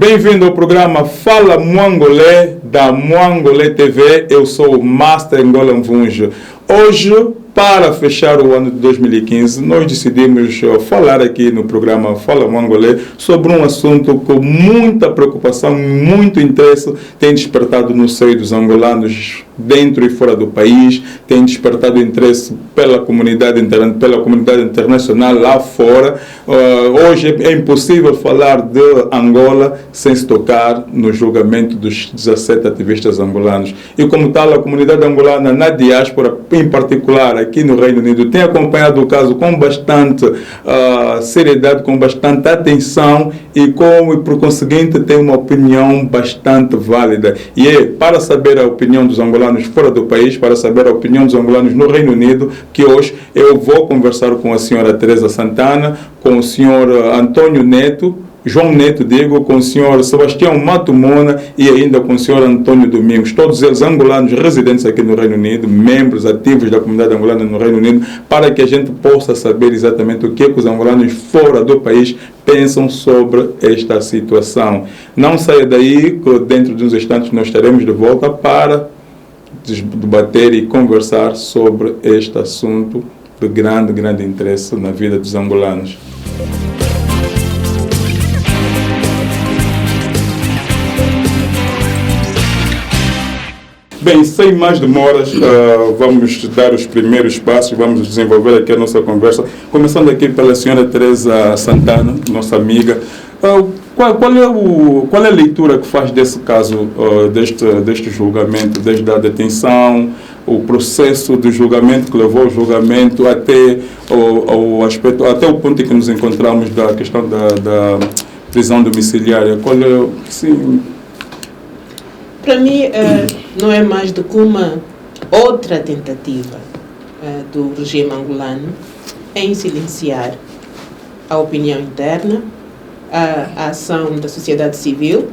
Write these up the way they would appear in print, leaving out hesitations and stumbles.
Bem-vindo ao programa Fala Mwangolé, da Mwangolé TV. Eu sou o Master Ngola Mvunjo. Hoje, para fechar o ano de 2015, nós decidimos falar aqui no programa Fala Mwangolé sobre um assunto com muita preocupação, muito interesse, tem despertado no seio dos angolanos dentro e fora do país, tem despertado interesse pela comunidade internacional lá fora. Hoje é impossível falar de Angola sem se tocar no julgamento dos 17 ativistas angolanos. E como tal, a comunidade angolana na diáspora, em particular aqui no Reino Unido, tem acompanhado o caso com bastante seriedade, com bastante atenção e por conseguinte tem uma opinião bastante válida. E é para saber a opinião dos angolanos fora do país, para saber a opinião dos angolanos no Reino Unido, que hoje eu vou conversar com a senhora Teresa Santana, com o senhor Antônio Neto, João Neto, digo, com o senhor Sebastião Matumona e ainda com o senhor Antônio Domingos, todos eles angolanos residentes aqui no Reino Unido, membros ativos da comunidade angolana no Reino Unido, para que a gente possa saber exatamente o que os angolanos fora do país pensam sobre esta situação. Não saia daí, que dentro de uns instantes nós estaremos de volta para debater e conversar sobre este assunto de grande interesse na vida dos angolanos. Bem, sem mais demoras, vamos dar os primeiros passos, vamos desenvolver aqui a nossa conversa, começando aqui pela senhora Teresa Santana, nossa amiga. Qual é a leitura que faz desse caso, deste julgamento, desde a detenção, o processo de julgamento que levou ao julgamento até o aspecto, até o ponto em que nos encontramos da questão da prisão domiciliária? Sim. Para mim, não é mais do que uma outra tentativa do regime angolano em silenciar a opinião interna, a ação da sociedade civil,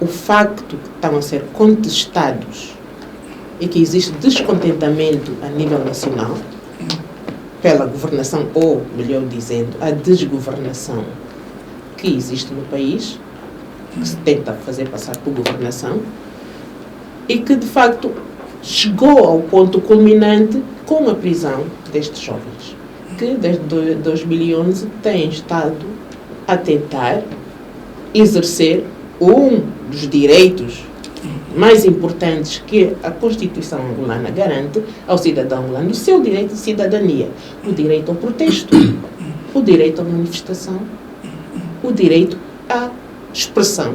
o facto que estão a ser contestados e que existe descontentamento a nível nacional pela governação, ou melhor dizendo, a desgovernação que existe no país, que se tenta fazer passar por governação, e que de facto chegou ao ponto culminante com a prisão destes jovens, que desde 2011 têm estado a tentar exercer um dos direitos mais importantes que a Constituição angolana garante ao cidadão angolano, o seu direito de cidadania, o direito ao protesto, o direito à manifestação, o direito à expressão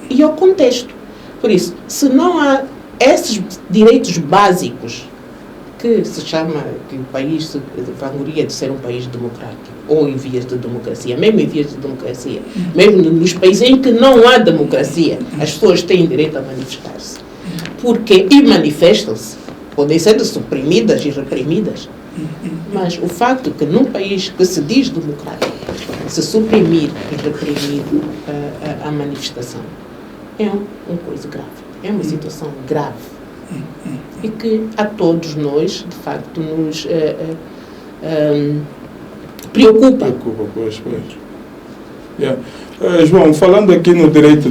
e ao contexto. Por isso, se não há esses direitos básicos que se chama, que o país se vangloria de ser um país democrático, ou em vias de democracia, mesmo em vias de democracia, mesmo nos países em que não há democracia, as pessoas têm direito a manifestar-se. E manifestam-se, podem ser suprimidas e reprimidas, mas o facto que num país que se diz democrático, se suprimir e reprimir a manifestação é uma coisa grave, é uma situação grave e que a todos nós, de facto, nos preocupa. Pois. Yeah. João, falando aqui no direito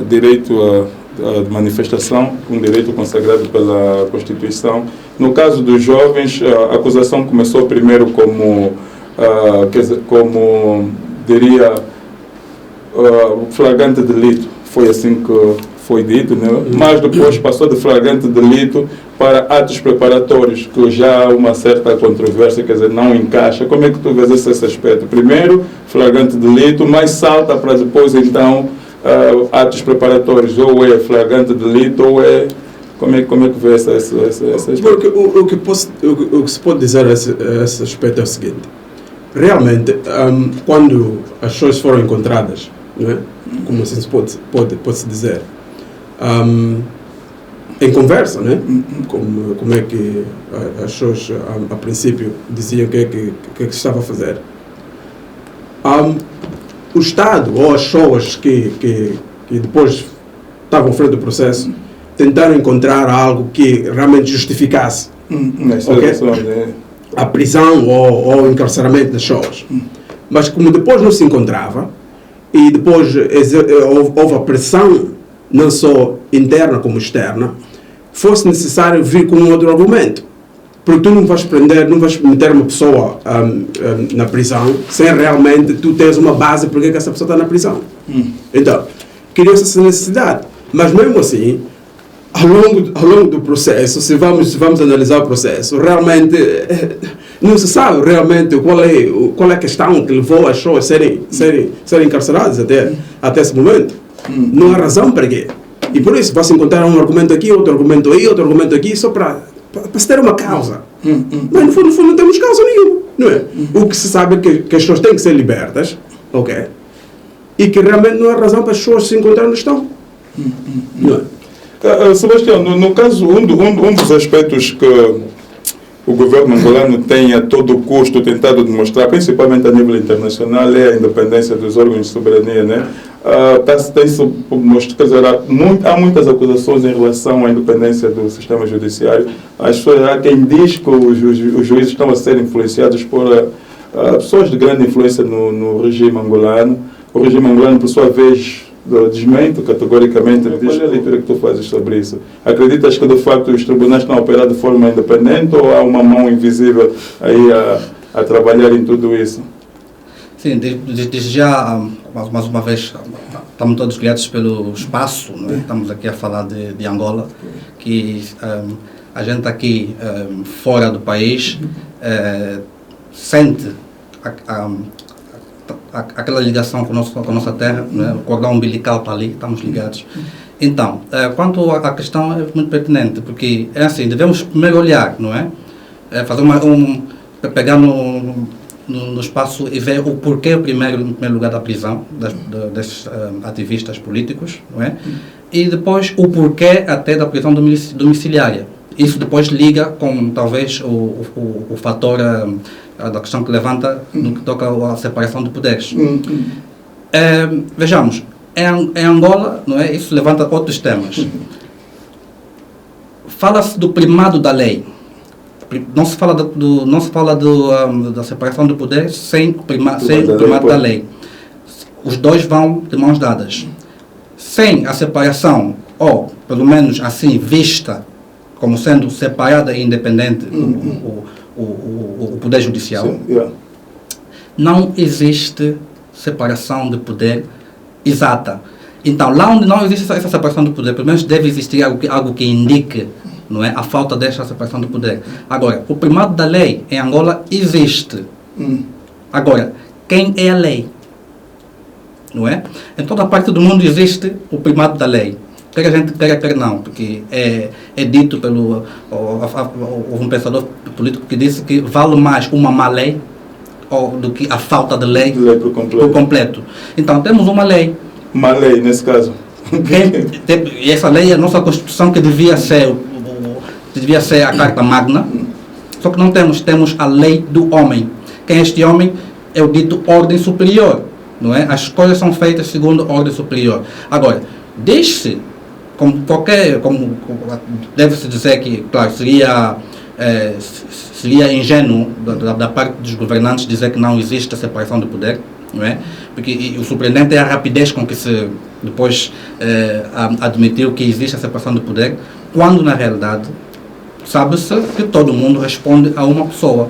direito de manifestação, um direito consagrado pela Constituição, no caso dos jovens, a acusação começou primeiro como diria, flagrante delito, foi assim que foi dito, né? Mas depois passou de flagrante delito para atos preparatórios, que já há uma certa controvérsia, quer dizer, não encaixa. Como é que tu vês esse aspecto? Primeiro, flagrante delito, mas salta para depois, então, atos preparatórios, ou é flagrante delito, ou é... Como é que vê esse aspecto? Porque o que se pode dizer a esse aspecto é o seguinte. Realmente, quando as pessoas foram encontradas, não é? Como assim se pode-se dizer, em conversa, né? Como é que as pessoas a princípio diziam o que é que estava a fazer, o Estado ou as pessoas que depois estavam à frente do processo tentaram encontrar algo que realmente justificasse a prisão ou o encarceramento das pessoas. Mas como depois não se encontrava, e depois houve a pressão, não só interna como externa, fosse necessário vir com um outro argumento. Porque tu não vais prender, não vais meter uma pessoa na prisão sem realmente tu teres uma base porque que essa pessoa está na prisão. Então, criou-se essa necessidade. Mas mesmo assim, ao longo do processo, se vamos analisar o processo, realmente não se sabe realmente qual é a questão que levou as pessoas a serem encarceradas até esse momento. Não há razão para quê. E por isso vai-se encontrar um argumento aqui, outro argumento aí, outro argumento aqui, só para se ter uma causa. Mas no fundo não temos causa nenhuma, não é? O que se sabe é que as pessoas têm que ser libertas, ok? E que realmente não há razão para as pessoas se encontrarem onde estão. Não é? Sebastião, no caso, um dos aspectos que o governo angolano tem a todo custo tentado demonstrar, principalmente a nível internacional, é a independência dos órgãos de soberania, né? Há muitas acusações em relação à independência do sistema judiciário. Há quem diz que os juízes estão a ser influenciados por pessoas de grande influência no regime angolano. O regime angolano, por sua vez, desmente categoricamente. Qual é a leitura que tu fazes sobre isso? Acreditas que, de facto, os tribunais estão a operar de forma independente ou há uma mão invisível aí a trabalhar em tudo isso? Sim, desde já, mais uma vez, estamos todos guiados pelo espaço, não é? Estamos aqui a falar de Angola, que a gente aqui fora do país sente aquela ligação com a nossa terra, né? O cordão umbilical está ali, estamos ligados. Então, quanto à questão, é muito pertinente, porque é assim, devemos primeiro olhar, não é? Fazer pegar no espaço e ver o porquê, em primeiro lugar, da prisão desses ativistas políticos, não é? E depois o porquê até da prisão domiciliária. Isso depois liga com, talvez, o fator da questão que levanta no que toca à separação de poderes. Vejamos, em Angola, não é? Isso levanta outros temas. Fala-se do primado da lei. Não se fala da separação de poderes sem o primado da lei. Os dois vão de mãos dadas. Sem a separação, ou pelo menos assim vista como sendo separada e independente o poder judicial, Sim, yeah. Não existe separação de poder exata. Então, lá onde não existe essa separação de poder, pelo menos deve existir algo que indique, não é, a falta desta separação de poder. Agora, o primado da lei em Angola existe. Agora, quem é a lei? Não é? Em toda parte do mundo existe o primado da lei. Quer a gente quer não, porque é dito pelo um pensador político que disse que vale mais uma má lei do que a falta de lei por completo. Então, temos uma lei. Uma lei, nesse caso. E essa lei é a nossa Constituição, que devia ser a Carta Magna, só que não temos a lei do homem. Quem é este homem? É o dito ordem superior, não é? As coisas são feitas segundo ordem superior. Agora, diz-se, como deve-se dizer que, claro, seria ingênuo da parte dos governantes dizer que não existe a separação do poder, não é? Porque o surpreendente é a rapidez com que se depois admitiu que existe a separação do poder, quando na realidade sabe-se que todo mundo responde a uma pessoa,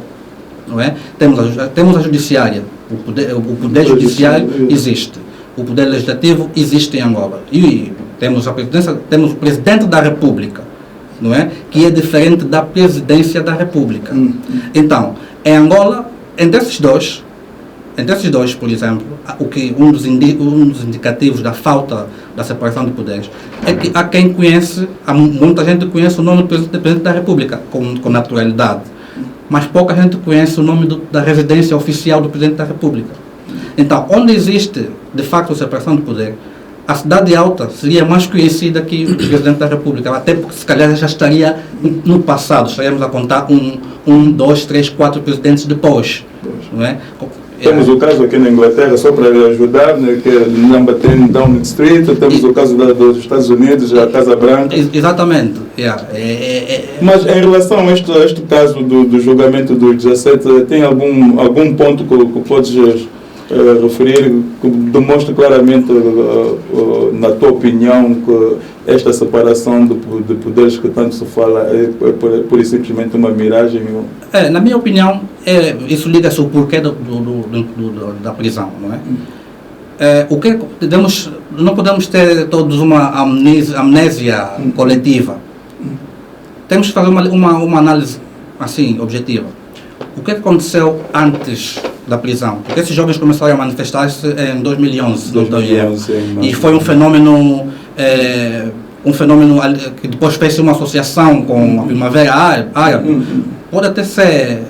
não é? Temos a judiciária, o poder judiciário existe, o poder legislativo existe em Angola, e temos o presidente da República, não é? Que é diferente da presidência da República. Então, em Angola, entre esses dois, por exemplo, um dos indicativos da falta da separação de poderes é que muita gente conhece o nome do presidente da República com naturalidade, mas pouca gente conhece o nome da residência oficial do presidente da República. Então, onde existe de facto a separação de poder, a cidade alta seria mais conhecida que o presidente da República, até porque se calhar já estaria no passado, estaríamos a contar 1, 2, 3, 4 presidentes depois, não é? Temos o caso aqui na Inglaterra, só para ajudar, né, que é Number 10 Downing Street, temos o caso dos Estados Unidos, a Casa Branca. Exatamente. Mas em relação a este caso do julgamento dos 17, tem algum ponto que podes referir, que demonstra claramente, na tua opinião, que esta separação de poderes que tanto se fala é por e simplesmente uma miragem? Na minha opinião, isso liga-se ao porquê da prisão, não é? Não podemos ter todos uma amnésia coletiva. Temos que fazer uma análise assim, objetiva. O que aconteceu antes da prisão? Porque esses jovens começaram a manifestar-se em 2011. E foi um fenômeno que depois fez uma associação com a Primavera Árabe. Pode até ser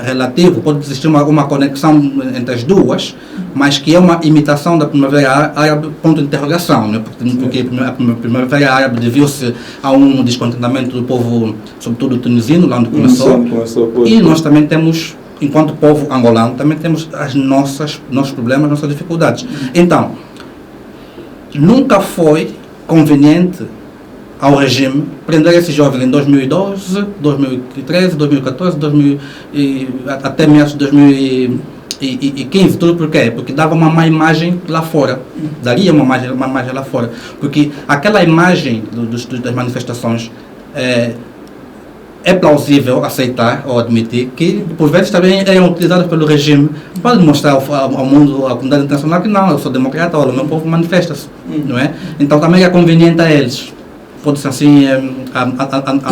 relativo, pode existir uma conexão entre as duas, mas que é uma imitação da Primavera Árabe, ponto de interrogação, né? Porque a Primavera Árabe deviu-se a um descontentamento do povo, sobretudo tunisino, lá onde começou, e nós também temos, enquanto povo angolano, também temos nossos problemas, nossas dificuldades. Então, nunca foi conveniente ao regime prender esses jovens em 2012, 2013, 2014, até meados de 2015. Tudo por quê? Porque dava uma má imagem lá fora. Daria uma má imagem lá fora. Porque aquela imagem das manifestações é plausível aceitar ou admitir que, por vezes, também eram utilizadas pelo regime para demonstrar ao mundo, à comunidade internacional, que não, eu sou democrata, olha, o meu povo manifesta-se. Não é? Então também é conveniente a eles. Pode-se assim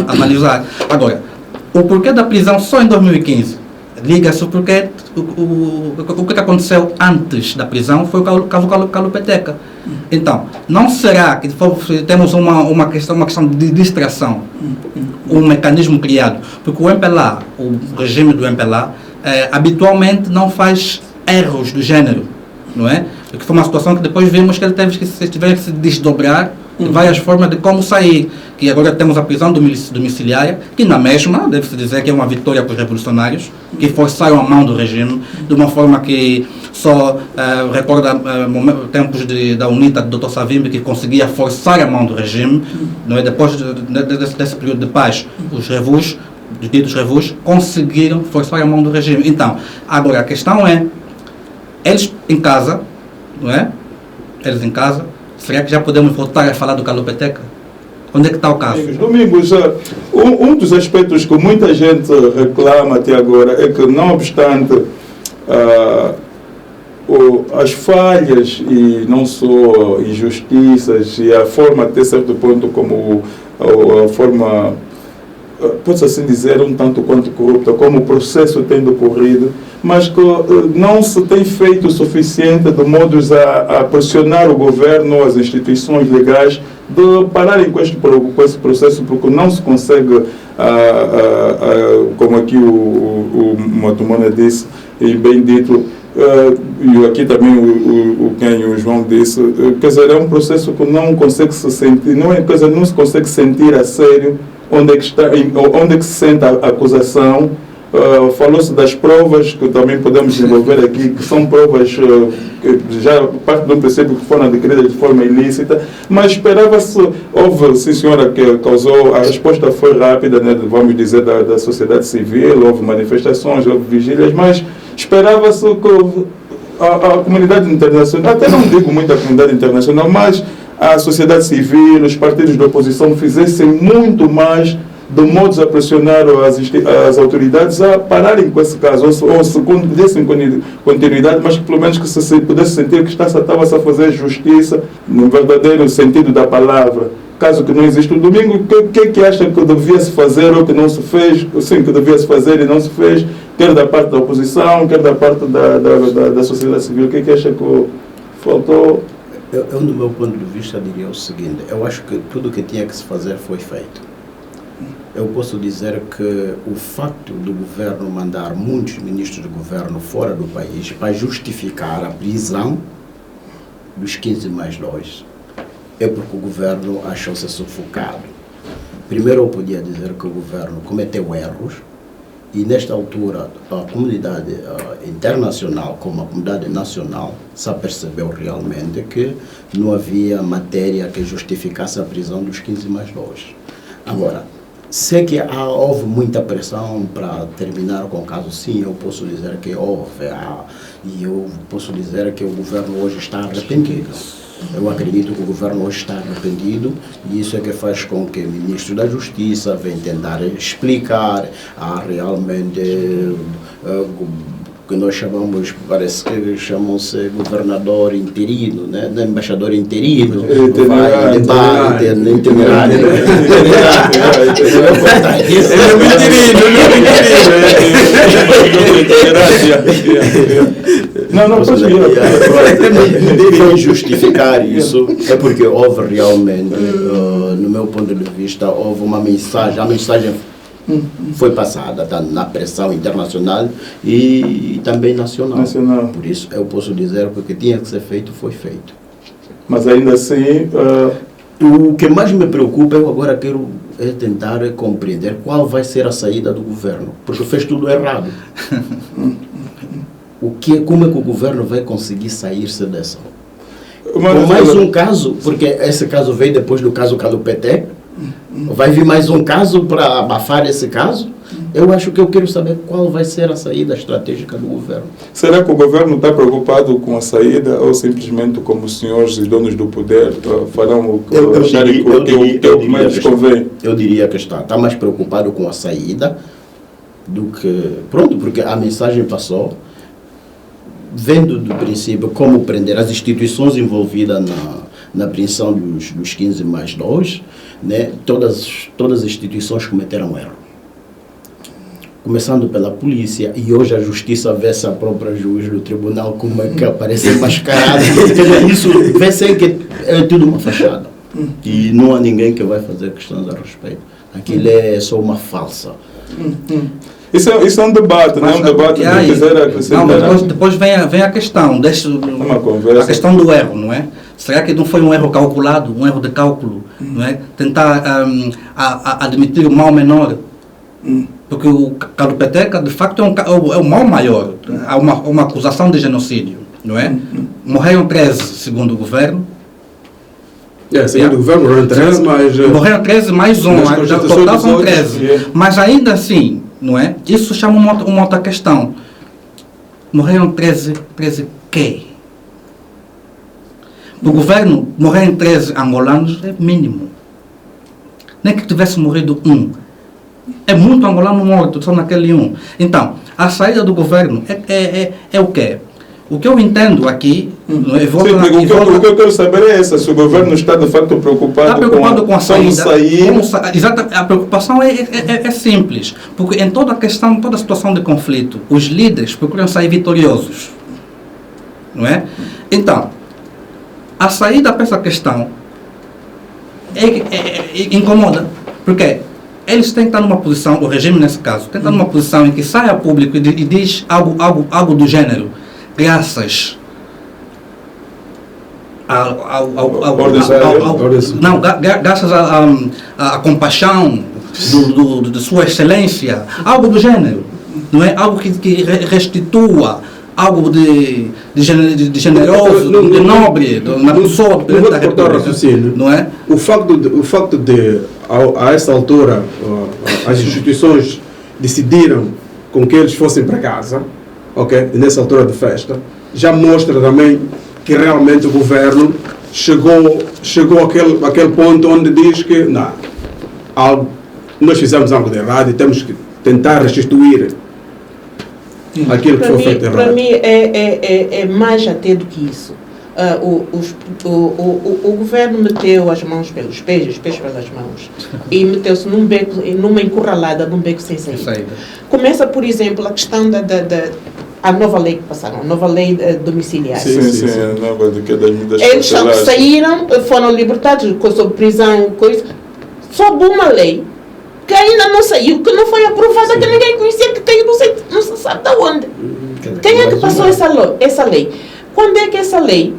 analisar. Agora, o porquê da prisão só em 2015 liga-se porque o que aconteceu antes da prisão foi o caso Calupeteca. Então, não será que temos uma questão de distração, um mecanismo criado? Porque o MPLA, o regime do MPLA, habitualmente não faz erros do gênero, não é? Porque foi uma situação que depois vimos que ele teve que se desdobrar de várias formas de como sair. Que agora temos a prisão domiciliária, que na mesma, deve-se dizer que é uma vitória para os revolucionários, que forçaram a mão do regime, de uma forma que só recorda tempos da UNITA, do Dr. Savimbi, que conseguia forçar a mão do regime. Não é? Depois desse período de paz, os ditos revus, conseguiram forçar a mão do regime. Então, agora a questão é, eles em casa, não é? Eles em casa, será que já podemos voltar a falar do Calupeteca? Onde é que está o caso? Domingos, um dos aspectos que muita gente reclama até agora é que, não obstante as falhas e não só injustiças e a forma, até certo ponto, como a forma, pode-se assim dizer, um tanto quanto corrupta, como o processo tem decorrido, mas que não se tem feito o suficiente de modos a pressionar o governo, as instituições legais, de pararem com esse processo, porque não se consegue, como aqui o Matumana disse, e bem dito, e aqui também o João disse, quer dizer, é um processo que não consegue se sentir, não se consegue sentir a sério onde é que se sente a acusação. Falou-se das provas, que também podemos desenvolver aqui, que são provas que já parte do princípio que foram adquiridas de forma ilícita, mas esperava-se, houve, sim senhora, que causou, a resposta foi rápida, né, vamos dizer, da sociedade civil, houve manifestações, houve vigílias, mas esperava-se que a comunidade internacional, até não digo muito a comunidade internacional, mas a sociedade civil, os partidos de oposição fizessem muito mais de modos a pressionar as autoridades a pararem com esse caso, ou se dessem continuidade, mas que pelo menos que se pudesse sentir que estava-se a fazer justiça no verdadeiro sentido da palavra. Caso que não exista o domingo, o que é que acha que devia-se fazer ou que não se fez? Sim, que devia-se fazer e não se fez, quer da parte da oposição, quer da parte da sociedade civil. O que é que acha que faltou? Eu, do meu ponto de vista, diria o seguinte: eu acho que tudo o que tinha que se fazer foi feito. Eu posso dizer que o facto do governo mandar muitos ministros do governo fora do país para justificar a prisão dos 15 mais 2 é porque o governo achou-se sufocado. Primeiro, eu podia dizer que o governo cometeu erros e, nesta altura, a comunidade internacional, como a comunidade nacional, se apercebeu realmente que não havia matéria que justificasse a prisão dos 15 mais 2. Agora, Sei que houve muita pressão para terminar com o caso, sim, eu posso dizer que houve, e eu posso dizer que o governo hoje está arrependido. Eu acredito que o governo hoje está arrependido e isso é que faz com que o ministro da Justiça venha tentar explicar realmente que nós chamamos, parece que chamam-se governador interino, né? Embaixador interino, vai debate, itinerário. Não, devem justificar isso, é porque houve realmente, no meu ponto de vista, houve uma mensagem, a mensagem foi passada na pressão internacional e também nacional. Por isso eu posso dizer que o que tinha que ser feito foi feito. Mas ainda assim... O que mais me preocupa, eu agora quero tentar compreender qual vai ser a saída do governo, porque fez tudo errado. Como é que o governo vai conseguir sair-se dessa? Com mais um caso, porque esse caso veio depois do caso Calupetec, vai vir mais um caso para abafar esse caso? Eu acho que eu quero saber qual vai ser a saída estratégica do governo. Será que o governo está preocupado com a saída ou simplesmente como os senhores e donos do poder farão o que mais convém? Eu diria que está mais preocupado com a saída do que... Pronto, porque a mensagem passou, vendo do princípio como prender as instituições envolvidas na apreensão dos 15 mais 2, né? Todas as instituições cometeram erro. Começando pela polícia, e hoje a justiça vê-se a própria juiz do tribunal como é que aparece mascarada. Isso vê-se que é tudo uma fachada. E não há ninguém que vai fazer questões a respeito. Aquilo é só uma falsa. Isso é um debate, não é um debate de quiser acrescentar. Não, depois vem a questão, a questão do erro, não é? Será que não foi um erro calculado, um erro de cálculo, não é? Tentar admitir o mal menor, porque o Calupetec, de facto, é o mal maior. Há uma acusação de genocídio, não é? Morreram 13, segundo o governo. Segundo o governo, morreram 13, mas... Morreram 13 mais um, total são 13. Mas ainda assim, não é? Isso chama uma outra questão. Morreram 13 quê? O governo, morreram 13 angolanos é mínimo. Nem que tivesse morrido um. É muito angolano morto, só naquele um. Então, a saída do governo é o quê? O que eu entendo aqui... O que eu quero saber é essa, se o governo está de facto preocupado com a saída. Exatamente, a preocupação é simples, porque em toda a situação de conflito, os líderes procuram sair vitoriosos. Não é? Então, a saída para essa questão incomoda, porque eles têm que estar numa posição, o regime nesse caso, tem que estar numa posição em que sai a público e diz algo do gênero, graças graças à compaixão de sua excelência, algo do gênero, não é? Algo que restitua algo de generoso, de nobre, na pessoa do presidente da República, não é? O facto de, a essa altura, as instituições decidiram com que eles fossem para casa, ok? Nessa altura de festa, já mostra também que realmente o governo chegou àquele ponto onde diz que nós fizemos algo de errado e temos que tentar restituir aquilo que foi feito errado. Para mim é mais até do que isso. O governo meteu as mãos pelos pés, os pés pelas mãos, e meteu-se numa encurralada, num beco sem saída. Começa, por exemplo, a questão a nova lei que passaram, a nova lei domiciliar. Sim, a nova das medidas eles saíram, foram libertados sob prisão, coisa, sob uma lei que ainda não saiu, que não foi aprovada, que ninguém conhecia, que caiu, não se sabe de onde. Quem é que passou essa lei? Quando é que essa lei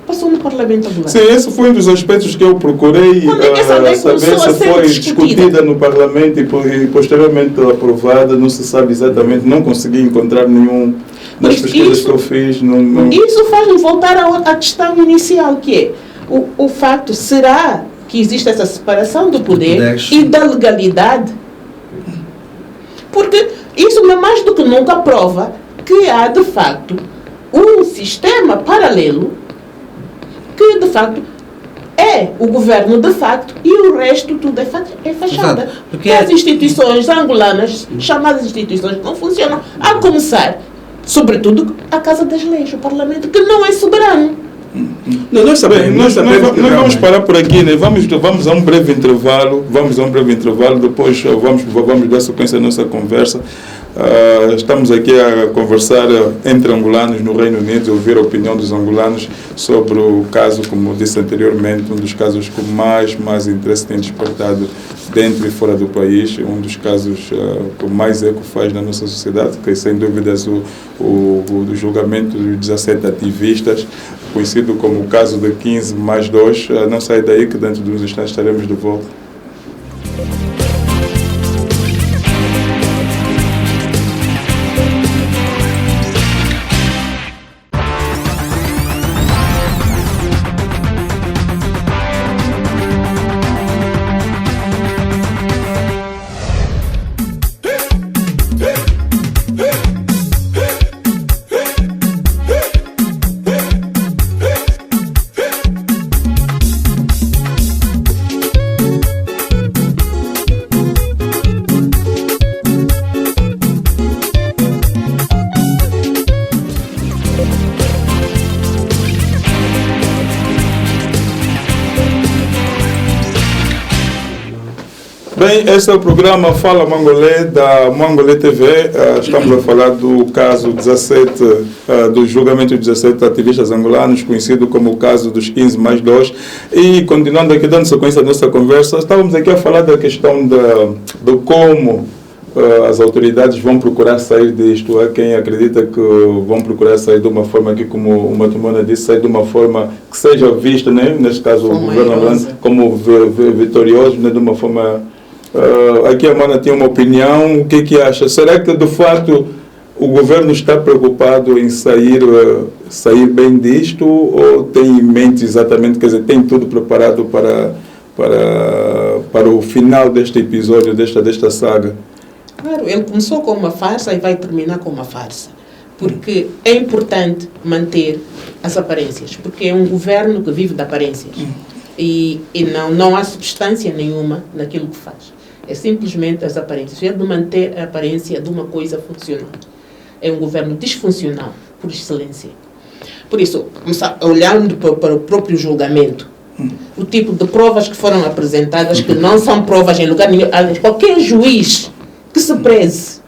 passou no Parlamento Angolano? Sim, esse foi um dos aspectos que eu procurei saber se foi discutida no Parlamento e posteriormente aprovada. Não se sabe exatamente, não consegui encontrar nenhum das pesquisas que eu fiz. Não. Isso faz-me voltar à questão inicial, que é o facto, será que existe essa separação do poder Poderes. e da legalidade. Porque isso mais do que nunca prova que há, de facto, um sistema paralelo que, de facto, é o governo de facto e o resto tudo é fachada. Exato. Porque as instituições angolanas, chamadas instituições, não funcionam. A começar, sobretudo, a Casa das Leis, o Parlamento, que não é soberano. Não, nós sabemos. Bem, nós vamos parar por aqui, né? Vamos a um breve intervalo. Depois vamos dar sequência à nossa conversa. Estamos aqui a conversar entre angolanos no Reino Unido, ouvir a opinião dos angolanos sobre o caso, como disse anteriormente, um dos casos com mais interesse tem despertado dentro e fora do país, um dos casos que mais eco faz na nossa sociedade, que é sem dúvidas o julgamento dos 17 ativistas, conhecido como o caso de 15+2. Não sai daí que dentro de uns instantes estaremos de volta. Bem, este é o programa Fala Mangolé, da Mangolé TV. Estamos a falar do caso 17, do julgamento de 17 ativistas angolanos, conhecido como o caso dos 15+2. E continuando aqui, dando sequência à nossa conversa, estávamos aqui a falar da questão de como as autoridades vão procurar sair disto. Há quem acredita que vão procurar sair de uma forma, aqui como o Matumona disse, sair de uma forma que seja vista, né? Neste caso o governo angolano, como vitorioso, né? De uma forma... aqui a Mana tinha uma opinião. O que acha? Será que de fato o governo está preocupado em sair bem disto, ou tem em mente exatamente, quer dizer, tem tudo preparado para o final deste episódio, desta saga? Claro, ele começou com uma farsa e vai terminar com uma farsa. Porque é importante manter as aparências, porque é um governo que vive de aparências. E não há substância nenhuma naquilo que faz. É simplesmente as aparências. É de manter a aparência de uma coisa funcional. É um governo disfuncional, por excelência. Por isso, olhando para o próprio julgamento, o tipo de provas que foram apresentadas, que não são provas em lugar nenhum. Qualquer juiz que se preze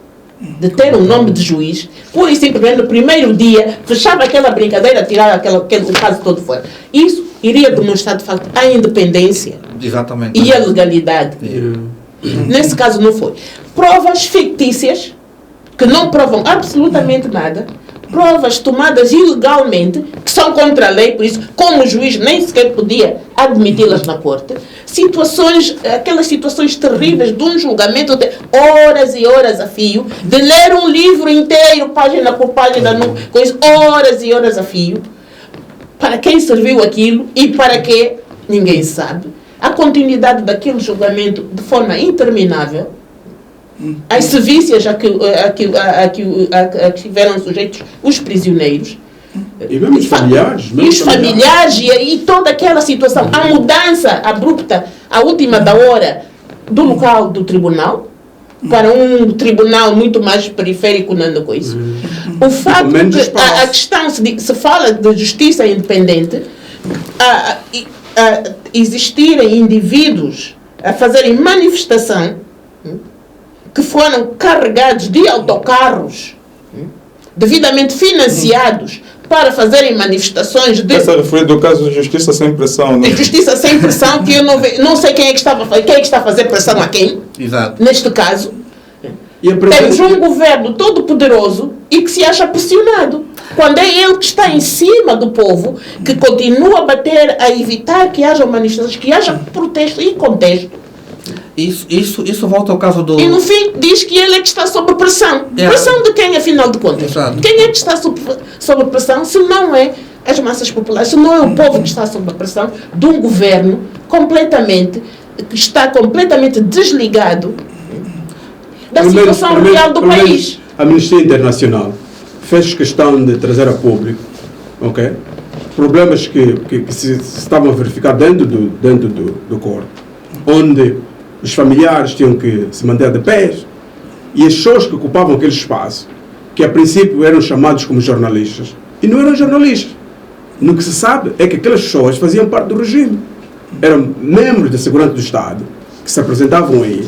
de ter um nome de juiz, pura e simplesmente no primeiro dia, fechava aquela brincadeira, tirava aquele caso todo fora. Isso iria demonstrar, de facto, a independência. Exatamente. E a legalidade. Nesse caso não foi. Provas fictícias, que não provam absolutamente nada, provas tomadas ilegalmente, que são contra a lei, por isso, como o juiz nem sequer podia admiti-las na corte, aquelas situações terríveis de um julgamento de horas e horas a fio, de ler um livro inteiro, página por página, horas e horas a fio. Para quem serviu aquilo e para que ninguém sabe. A continuidade daquele julgamento de forma interminável, as sevícias a que tiveram sujeitos os prisioneiros, e mesmo os familiares, e toda aquela situação, a mudança abrupta, a última da hora, do local do tribunal para um tribunal muito mais periférico na coisa. O facto que a questão se fala de justiça independente, existirem indivíduos a fazerem manifestação que foram carregados de autocarros devidamente financiados para fazerem manifestações de... Essa refere do caso de justiça sem pressão, não é? Justiça sem pressão, que eu não sei quem é que está a fazer pressão a quem. Exato. Neste caso, temos um governo todo poderoso e que se acha pressionado. Quando é ele que está em cima do povo, que continua a bater, a evitar que haja manifestações, que haja protesto e contexto. Isso volta ao caso do... E no fim diz que ele é que está sob pressão. Pressão de quem, afinal de contas? Exato. Quem é que está sob pressão, se não é as massas populares, se não é o povo que está sob a pressão de um governo completamente, que está completamente desligado da situação real do país. A Amnistia Internacional fez questão de trazer a público, ok? Problemas que se estavam a verificar dentro do corpo, onde os familiares tinham que se manter de pé e as pessoas que ocupavam aquele espaço, que a princípio eram chamados como jornalistas, e não eram jornalistas. No que se sabe é que aquelas pessoas faziam parte do regime. Eram membros da segurança do Estado que se apresentavam aí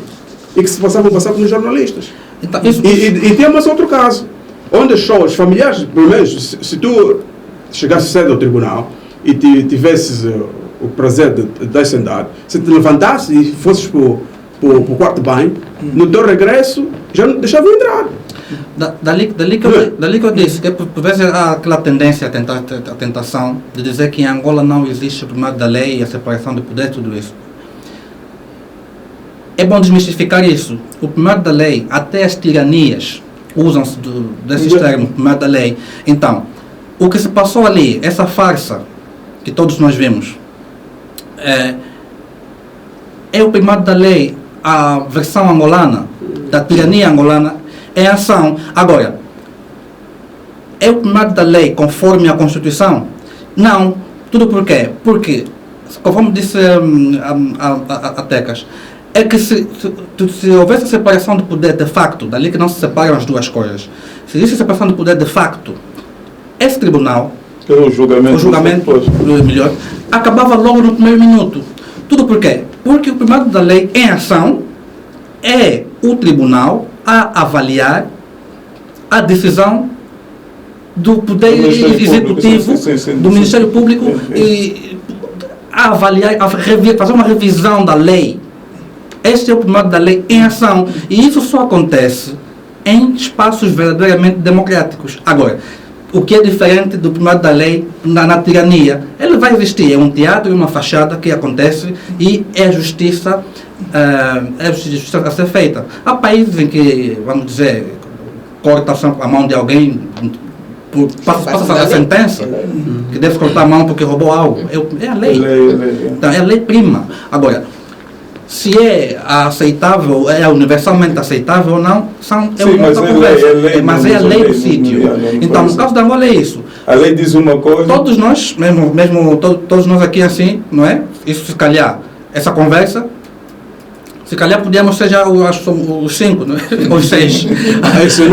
e que se passavam a passar como jornalistas. Então, E temos outro caso, onde as pessoas, familiares, pelo menos, se tu chegasses cedo ao tribunal e tivesses o prazer de sentar, se te levantasses e fosses para o quarto de banho, no teu regresso já não deixavam entrar. Dali que eu disse, que por vezes há aquela tendência, a tentação de dizer que em Angola não existe o primado da lei, a separação de poder, tudo isso. É bom desmistificar isso. O primado da lei, até as tiranias, usam-se desses termos, primado da lei. Então, o que se passou ali, essa farsa que todos nós vimos, é o primado da lei, a versão angolana, da tirania angolana, em ação. Agora, é o primado da lei conforme a Constituição? Não. Tudo por quê? Porque, conforme disse a Tecas, é que se houvesse separação de poder de facto, dali que não se separam as duas coisas, se existe separação de poder de facto, esse tribunal, o julgamento melhor, acabava logo no primeiro minuto. Tudo por quê? Porque o primado da lei em ação é o tribunal a avaliar a decisão do Poder Executivo, do Ministério Público, e a avaliar, fazer uma revisão da lei. Este é o primado da lei em ação. E isso só acontece em espaços verdadeiramente democráticos. Agora, o que é diferente do primado da lei na tirania? Ele vai existir, é um teatro e uma fachada que acontece e é justiça a ser feita. Há países em que, vamos dizer, corta a mão de alguém, passa a sentença, que deve cortar a mão porque roubou algo. É a lei. Então, é a lei prima. Agora, se é aceitável, é universalmente aceitável ou não, é outra conversa. Mas é a lei do sítio. Então, no caso da Angola é isso. A lei diz uma coisa. Todos nós, todos nós aqui assim, não é? Isso se calhar, essa conversa, se calhar podíamos ser já os 5, não é? Os 6. Isso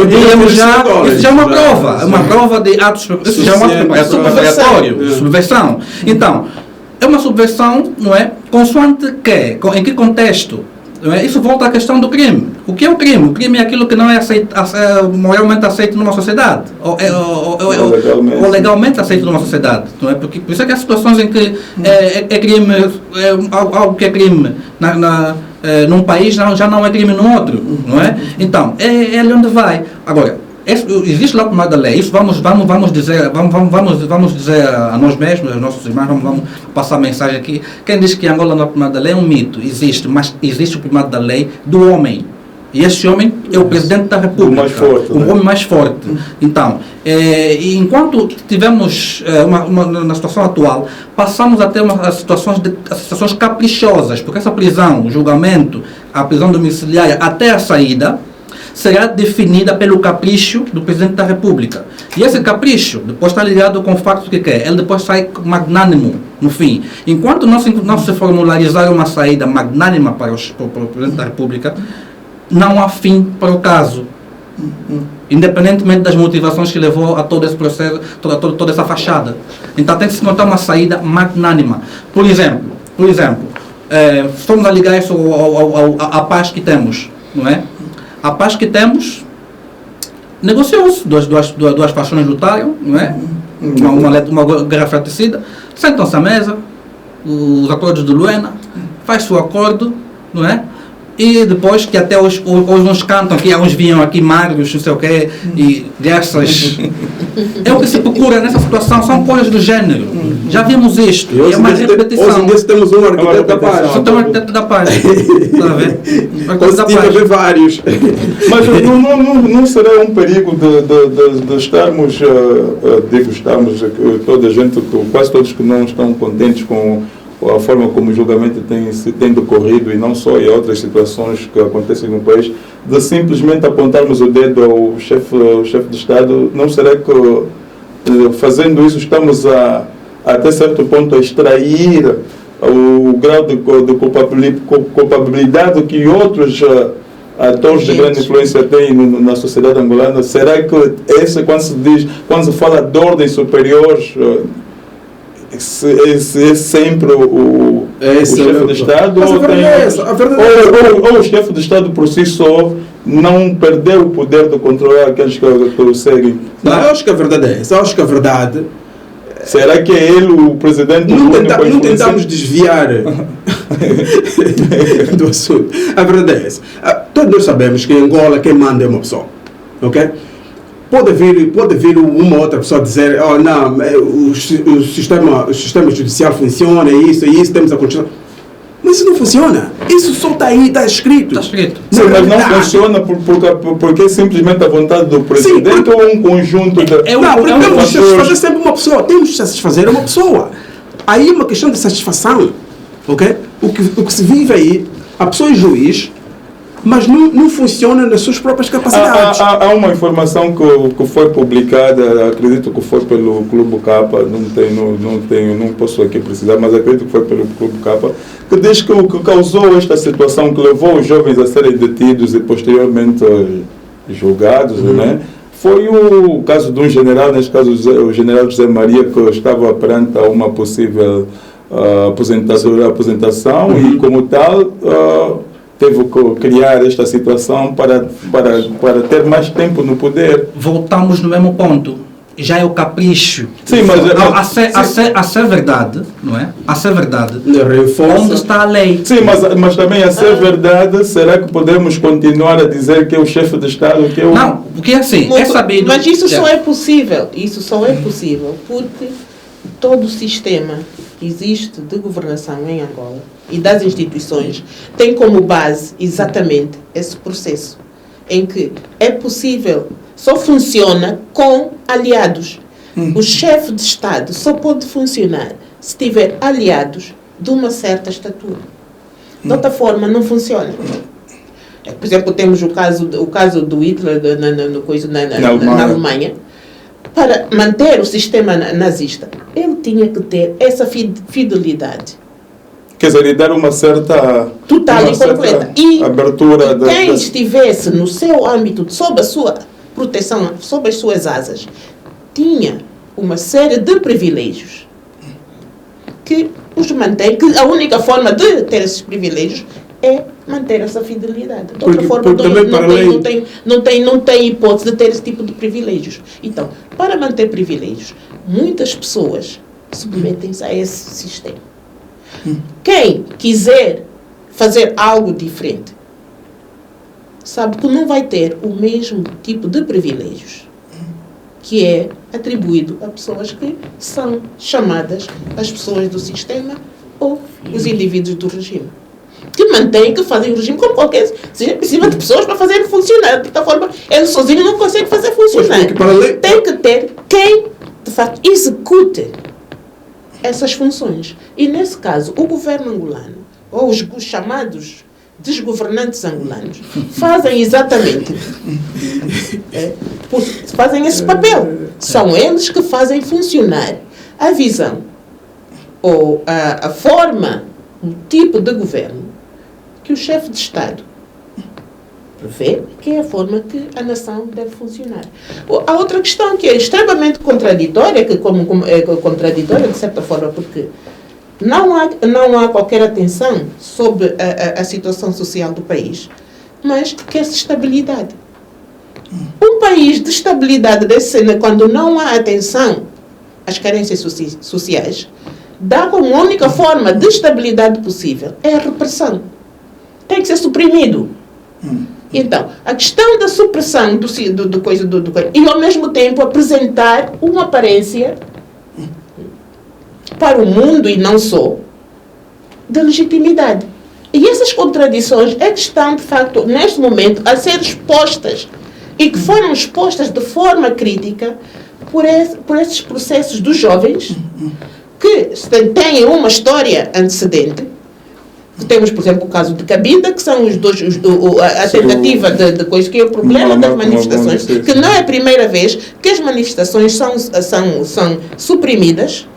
já é uma prova de atos, isso já é preparatório, subversão. Então, é uma subversão, não é? Consoante em que contexto? Não é? Isso volta à questão do crime. O que é o crime? O crime é aquilo que não é moralmente aceito numa sociedade. Ou legalmente aceito numa sociedade. Não é? Porque, por isso é que há situações em que é crime, algo que é crime num país já não é crime no outro. Não é? Então, é ali onde vai. Agora, existe lá o primado da lei. Isso vamos dizer a nós mesmos, aos nossos irmãos, vamos passar a mensagem aqui. Quem diz que Angola não é o primado da lei é um mito. Existe, mas existe o primado da lei do homem. E esse homem é o presidente da República. O homem mais forte. Então, enquanto tivemos na situação atual, passamos a ter as situações caprichosas, porque essa prisão, o julgamento, a prisão domiciliária até a saída, será definida pelo capricho do Presidente da República. E esse capricho depois está ligado com o facto que ele depois sai magnânimo no fim. Enquanto não se formularizar uma saída magnânima para o Presidente da República, não há fim para o caso. Independentemente das motivações que levou a todo esse processo, toda essa fachada. Então tem que se notar uma saída magnânima. Por exemplo, estamos a ligar isso à paz que temos, não é? A paz que temos, negociou-se, duas fações lutaram, não é? Uma guerra fratricida, sentam-se à mesa, os acordos de Luena, faz-se o acordo, não é? E depois que até hoje uns cantam, que uns vinham aqui magros, não sei o quê, e dessas. É o que se procura nessa situação, são coisas do gênero. Já vimos isto, e é uma repetição. Hoje temos um arquiteto da paz. Só tem um arquiteto da paz. Está a ver? Hoje vários. Mas não será um perigo de estarmos, toda a gente, quase todos que não estão contentes com a forma como o julgamento tem decorrido, e não só, e outras situações que acontecem no país, de simplesmente apontarmos o dedo ao chefe de Estado. Não será que, fazendo isso, estamos até certo ponto a extrair o grau de culpabilidade que outros atores de grande influência têm na sociedade angolana? Será que quando se fala de ordem superior, é sempre o chefe de Estado, ou o chefe de Estado por si só não perdeu o poder de controlar aqueles que o seguem? Não, eu acho que a verdade é essa. Eu acho que a verdade... Será que é ele o presidente? Não tentamos desviar do assunto. A verdade é essa. Todos nós sabemos que em Angola quem manda é uma pessoa. Ok? Pode vir uma outra pessoa dizer, não, o sistema judicial funciona, isso, temos a Constituição. Mas isso não funciona. Isso só está aí, está escrito. Está escrito. Sim, mas não funciona porque é simplesmente a vontade do presidente. Sim, ou um conjunto de... Temos de satisfazer sempre uma pessoa. Temos de satisfazer uma pessoa. Aí é uma questão de satisfação. Ok? O que se vive aí, a pessoa é juiz, mas não funciona nas suas próprias capacidades. Há uma informação que foi publicada, acredito que foi pelo Clube Capa, não posso aqui precisar, mas acredito que foi pelo Clube Capa, que diz que o que causou esta situação, que levou os jovens a serem detidos e posteriormente julgados, né, foi o caso de um general, neste caso o general José Maria, que estava perante a uma possível aposentação e, como tal, teve que criar esta situação para ter mais tempo no poder. Voltamos no mesmo ponto. Já é o capricho. Sim, mas a ser verdade, não é? A ser verdade. Reforça. Onde está a lei? Sim, mas também a ser verdade, será que podemos continuar a dizer que é o chefe de Estado que é o... Não, porque assim, é sabido... Mas isso só é possível. Isso só é possível porque todo o sistema que existe de governação em Angola e das instituições tem como base exatamente esse processo em que é possível, só funciona com aliados. O chefe de Estado só pode funcionar se tiver aliados de uma certa estatura. De outra forma, não funciona. Por exemplo, temos o caso do Hitler na Alemanha. Para manter o sistema nazista, ele tinha que ter essa fidelidade. Quer dizer, lhe dar uma certa... Total e completa. E abertura... quem estivesse no seu âmbito, sob a sua proteção, sob as suas asas, tinha uma série de privilégios que os mantém, que a única forma de ter esses privilégios é manter essa fidelidade. De outra forma, não tem hipótese de ter esse tipo de privilégios. Então, para manter privilégios, muitas pessoas submetem-se a esse sistema. Quem quiser fazer algo diferente, sabe que não vai ter o mesmo tipo de privilégios que é atribuído a pessoas que são chamadas as pessoas do sistema ou os indivíduos do regime. Que fazem o regime como qualquer... Precisa de pessoas para fazer funcionar. De tal forma, ele sozinho não consegue fazer funcionar. Tem que ter quem, de facto, execute essas funções. E, nesse caso, o governo angolano, ou os chamados desgovernantes angolanos, fazem exatamente... fazem esse papel. São eles que fazem funcionar a visão, ou a forma, o tipo de governo que o chefe de Estado prevê, que é a forma que a nação deve funcionar. A outra questão que é extremamente contraditória, é contraditória de certa forma, porque não há qualquer atenção sobre a situação social do país, mas quer-se estabilidade. Um país de estabilidade desse, quando não há atenção às carências sociais, dá como única forma de estabilidade possível é a repressão. Tem que ser suprimido. Então, a questão da supressão do coisa e ao mesmo tempo apresentar uma aparência para o mundo e não só de legitimidade. E essas contradições é que estão, de facto, neste momento, a ser expostas e que foram expostas de forma crítica por esses processos dos jovens que têm uma história antecedente. Temos, por exemplo, o caso de Cabinda, que são os dois, a tentativa de coisa, que é o problema das manifestações, que não é a primeira vez que as manifestações são suprimidas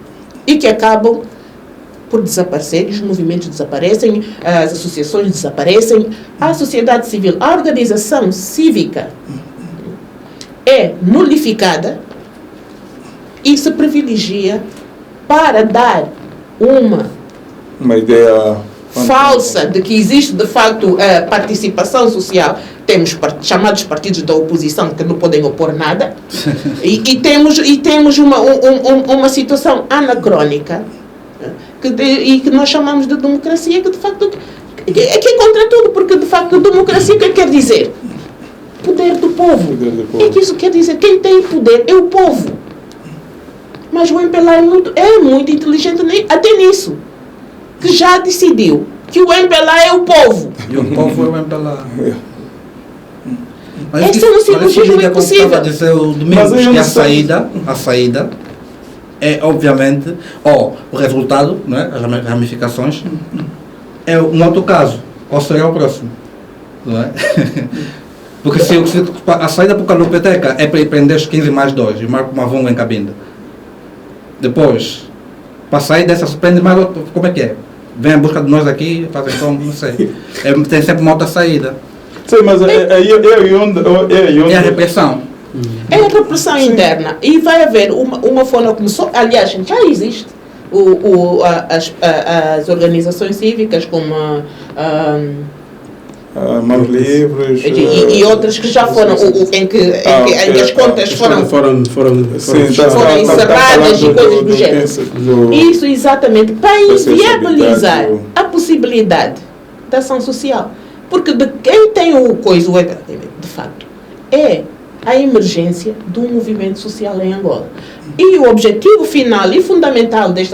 e que acabam por desaparecer, os movimentos desaparecem, as associações desaparecem, a sociedade civil, a organização cívica é nulificada e se privilegia para dar uma ideia falsa de que existe de facto participação social. Temos chamados partidos da oposição que não podem opor nada e temos uma situação anacrónica que nós chamamos de democracia, que de facto é contra tudo, porque de facto democracia o que quer dizer? Poder do povo. É que isso quer dizer, quem tem poder é o povo. Mas o MPLA é muito inteligente até nisso, que já decidiu que o MPLA é o povo. E o povo é o MPLA. Mas isso não simplesmente é possível. Dizer, o Domingos, que a saída é, obviamente, o resultado, não é? As ramificações, é um outro caso. Qual será o próximo? Não é? Porque se a saída para o Calopeteca é para prender os 15 mais 2 e Marco Mavunga em Cabinda. Depois, para sair dessa, se prende mais outro, como é que é? Vem em busca de nós aqui, fazem como, não sei. Tem sempre uma outra saída. Sim, mas é a repressão. É a repressão interna. E vai haver uma forma como aliás, já existe. As organizações cívicas como Mãos Livres e outras que já foram em que as contas foram encerradas e coisas do gênero. Isso exatamente para inviabilizar a possibilidade da ação social. Porque de quem tem o coisa, de facto, é a emergência do movimento social em Angola. E o objetivo final e fundamental de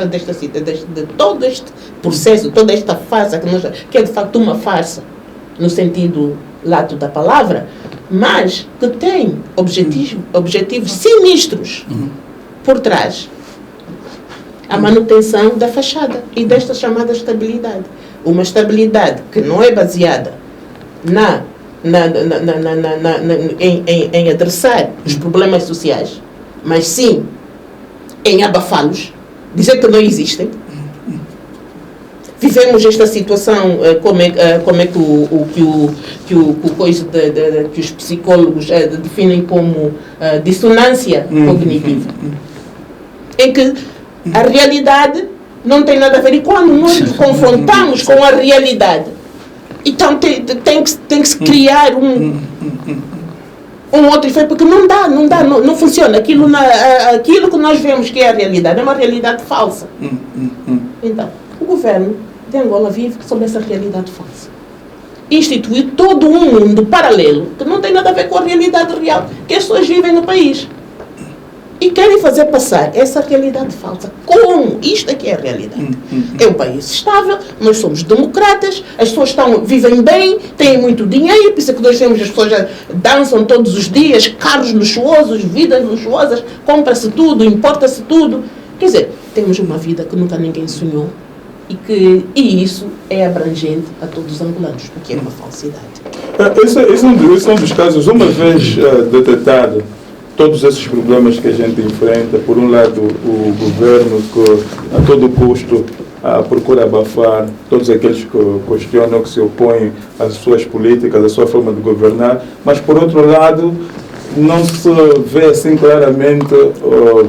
todo este processo, toda esta farsa, que é de facto uma farsa, no sentido lato da palavra, mas que tem objetivos sinistros por trás. A manutenção da fachada e desta chamada estabilidade. Uma estabilidade que não é baseada em adressar os problemas sociais, mas sim em abafá-los, dizer que não existem. Vivemos esta situação, como é que os psicólogos definem como dissonância cognitiva, em que a realidade não tem nada a ver, e quando nós nos confrontamos com a realidade, então tem que se criar um outro efeito, porque não funciona. Aquilo que nós vemos que é a realidade é uma realidade falsa. Então, o governo de Angola vive sobre essa realidade falsa. Instituiu todo um mundo paralelo que não tem nada a ver com a realidade real que as pessoas vivem no país. E querem fazer passar essa realidade falsa. Como? Isto é que é a realidade. É um país estável, nós somos democratas, as pessoas vivem bem, têm muito dinheiro, por isso é que nós vemos as pessoas dançam todos os dias, carros luxuosos, vidas luxuosas, compra-se tudo, importa-se tudo. Quer dizer, temos uma vida que nunca ninguém sonhou e isso é abrangente a todos os angolanos, porque é uma falsidade. Esse é um dos casos, uma vez detectado todos esses problemas que a gente enfrenta. Por um lado, o governo que a todo custo procura abafar todos aqueles que questionam, que se opõem às suas políticas, à sua forma de governar, mas por outro lado não se vê assim claramente,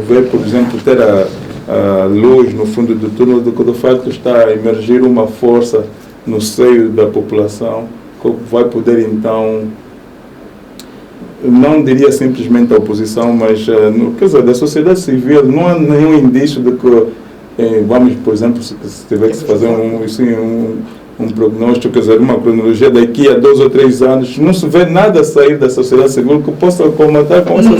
vê, por exemplo, ter a luz no fundo do túnel de que de facto está a emergir uma força no seio da população que vai poder então, não diria simplesmente a oposição, mas quer dizer, da sociedade civil, não há nenhum indício de que vamos, por exemplo, se tiver que se fazer um prognóstico, quer dizer, uma cronologia daqui a 2 ou 3 anos, não se vê nada sair da sociedade civil que possa comentar com essa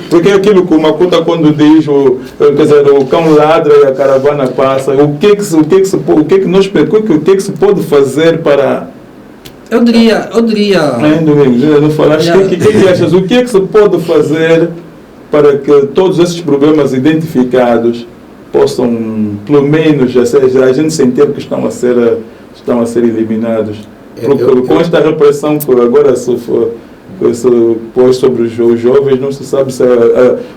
porque é aquilo que o Makuta quando diz, quer dizer, o cão ladra e a caravana passa, o que se pode fazer para... Eu diria... Não falaste, o que achas? O que se pode fazer para que todos esses problemas identificados possam, pelo menos, a gente sentir que estão a ser eliminados. Com esta repressão que agora se pôs sobre os jovens, não se sabe se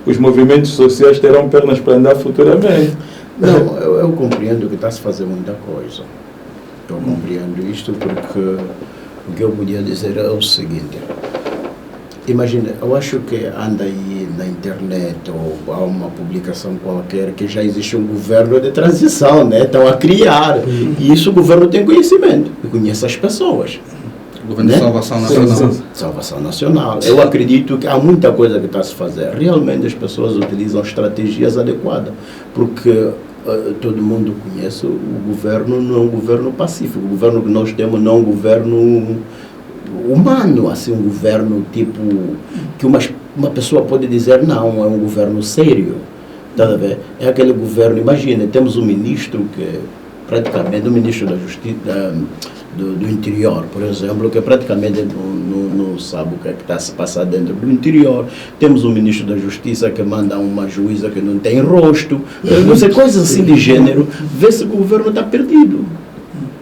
os movimentos sociais terão pernas para andar futuramente. Não, eu compreendo que está-se a fazer muita coisa. Eu compreendo isto porque o que eu podia dizer é o seguinte. Imagina, eu acho que anda aí na internet ou há uma publicação qualquer que já existe um governo de transição, né? Estão a criar. E isso o governo tem conhecimento e conhece as pessoas. O governo de Salvação Nacional. Salvação Nacional. Eu acredito que há muita coisa que está a se fazer. Realmente as pessoas utilizam estratégias adequadas, porque todo mundo conhece o governo não é um governo pacífico. O governo que nós temos não é um governo humano, assim, um governo tipo que uma pessoa pode dizer não, é um governo sério, tá a ver? É aquele governo, imagina, temos um ministro que praticamente, o ministro da Justiça do Interior, por exemplo, que praticamente não sabe o que é que está a se passar dentro do interior. Temos um ministro da Justiça que manda uma juíza que não tem rosto, não sei, coisas assim de gênero, vê-se que o governo está perdido.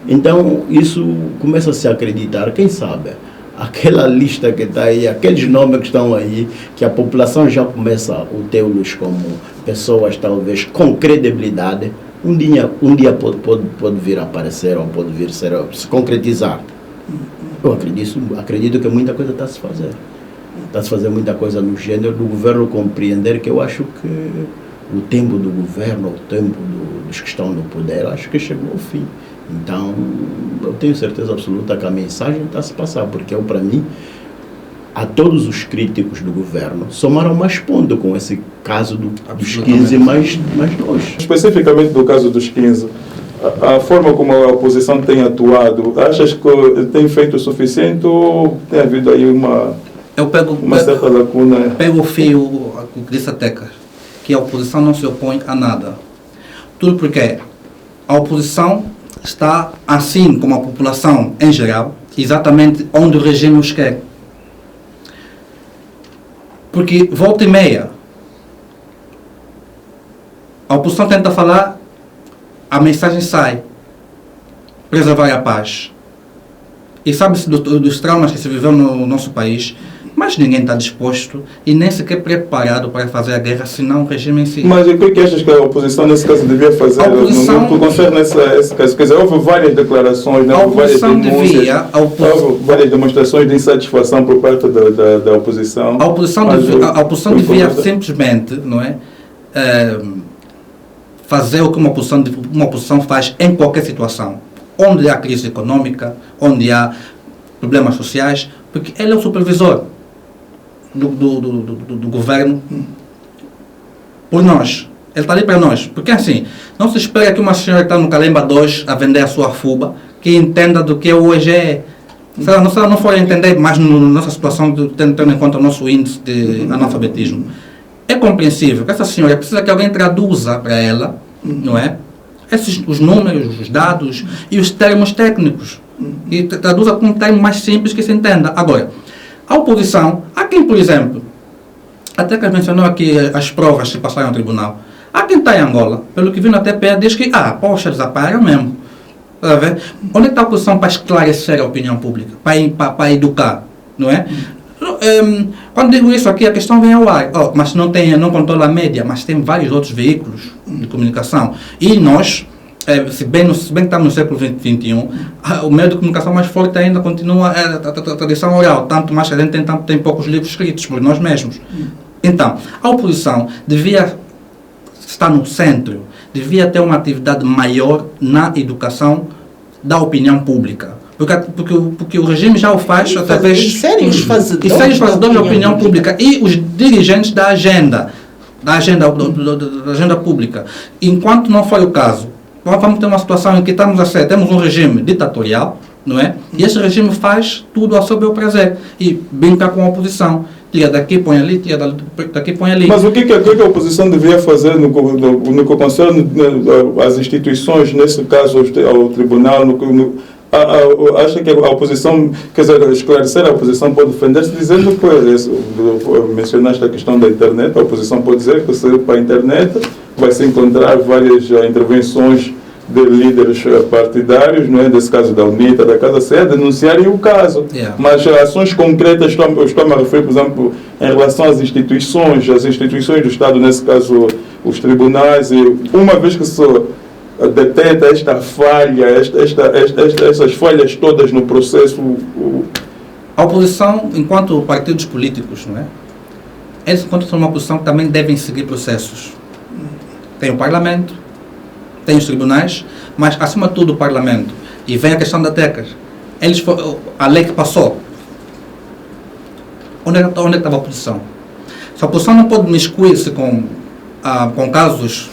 Então, isso começa-se a acreditar, quem sabe, aquela lista que está aí, aqueles nomes que estão aí, que a população já começa a tê-los como pessoas, talvez, com credibilidade, um dia pode vir a aparecer ou pode vir se concretizar. Eu acredito que muita coisa está a se fazer. Está a se fazer muita coisa no gênero do governo compreender que eu acho que o tempo do governo, o tempo dos que estão no poder, acho que chegou ao fim. Então, eu tenho certeza absoluta que a mensagem está a se passar, porque eu, para mim, a todos os críticos do governo, somaram mais ponto com esse caso dos 15 mais 2. Especificamente do caso dos 15, a forma como a oposição tem atuado, achas que tem feito o suficiente ou tem havido aí uma certa lacuna? Pego o fio, o que disse a Teca, que a oposição não se opõe a nada. Tudo porque a oposição está, assim como a população em geral, exatamente onde o regime os quer. Porque, volta e meia, a oposição tenta falar, a mensagem sai, preservar a paz. E sabe-se dos traumas que se viveu no nosso país, mas ninguém está disposto e nem sequer preparado para fazer a guerra, senão o regime em si. Mas o que achas que a oposição, nesse caso, devia fazer? A oposição, no que concerne esse caso? Quer dizer, houve várias declarações, a oposição devia... Houve várias demonstrações de insatisfação por parte da oposição. A oposição devia simplesmente, não é, fazer o que uma oposição faz em qualquer situação. Onde há crise econômica, onde há problemas sociais, porque ele é o supervisor do governo por nós. Ele está ali para nós. Porque assim, não se espera que uma senhora que está no Calemba 2 a vender a sua fuba, que entenda do que o EGE. Se ela não for entender mais na nossa situação, tendo em conta o nosso índice de analfabetismo, é compreensível que essa senhora precisa que alguém traduza para ela, não é? Os números, os dados e os termos técnicos. E traduza com um termo mais simples que se entenda. Agora, a oposição, há quem, por exemplo, até que mencionou aqui as provas que passaram ao tribunal, há quem está em Angola, pelo que vi na TPE, diz que, poxa, eles apagam mesmo. Onde está a oposição para esclarecer a opinião pública, para educar, não é? Quando digo isso aqui, a questão vem ao ar, mas não controla a média, mas tem vários outros veículos de comunicação. E nós, se bem que estamos no século XXI, o meio de comunicação mais forte ainda continua a tradição oral, tanto mais que a gente tem poucos livros escritos por nós mesmos. Então, a oposição devia estar no centro, devia ter uma atividade maior na educação da opinião pública. Porque o regime já o faz através de sérios fazedores da opinião pública e os dirigentes da agenda pública. Enquanto não for o caso, vamos ter uma situação em que temos um regime ditatorial, não é? E esse regime faz tudo ao seu bel prazer e brinca com a oposição. Tira daqui, põe ali, tira daqui, põe ali. Mas o que a oposição devia fazer no que concerne às instituições, nesse caso ao tribunal, acha que a oposição, quer dizer, esclarecer, a oposição pode defender-se dizendo que, mencionaste a questão da internet, a oposição pode dizer que se para a internet vai se encontrar várias intervenções de líderes partidários, não é? Nesse caso da UNITA, da Casa C, denunciarem o caso. Yeah. Mas ações concretas, estou a referir, por exemplo, em relação às instituições do Estado, nesse caso os tribunais, e uma vez que se detecta esta falha, essas falhas todas no processo... A oposição, enquanto partidos políticos, não é? Eles encontram uma posição que também devem seguir processos. Tem o Parlamento, tem os tribunais, mas acima de tudo o Parlamento. E vem a questão da TECAS. A lei que passou, onde é que estava a oposição? Se a oposição não pode miscuir-se com casos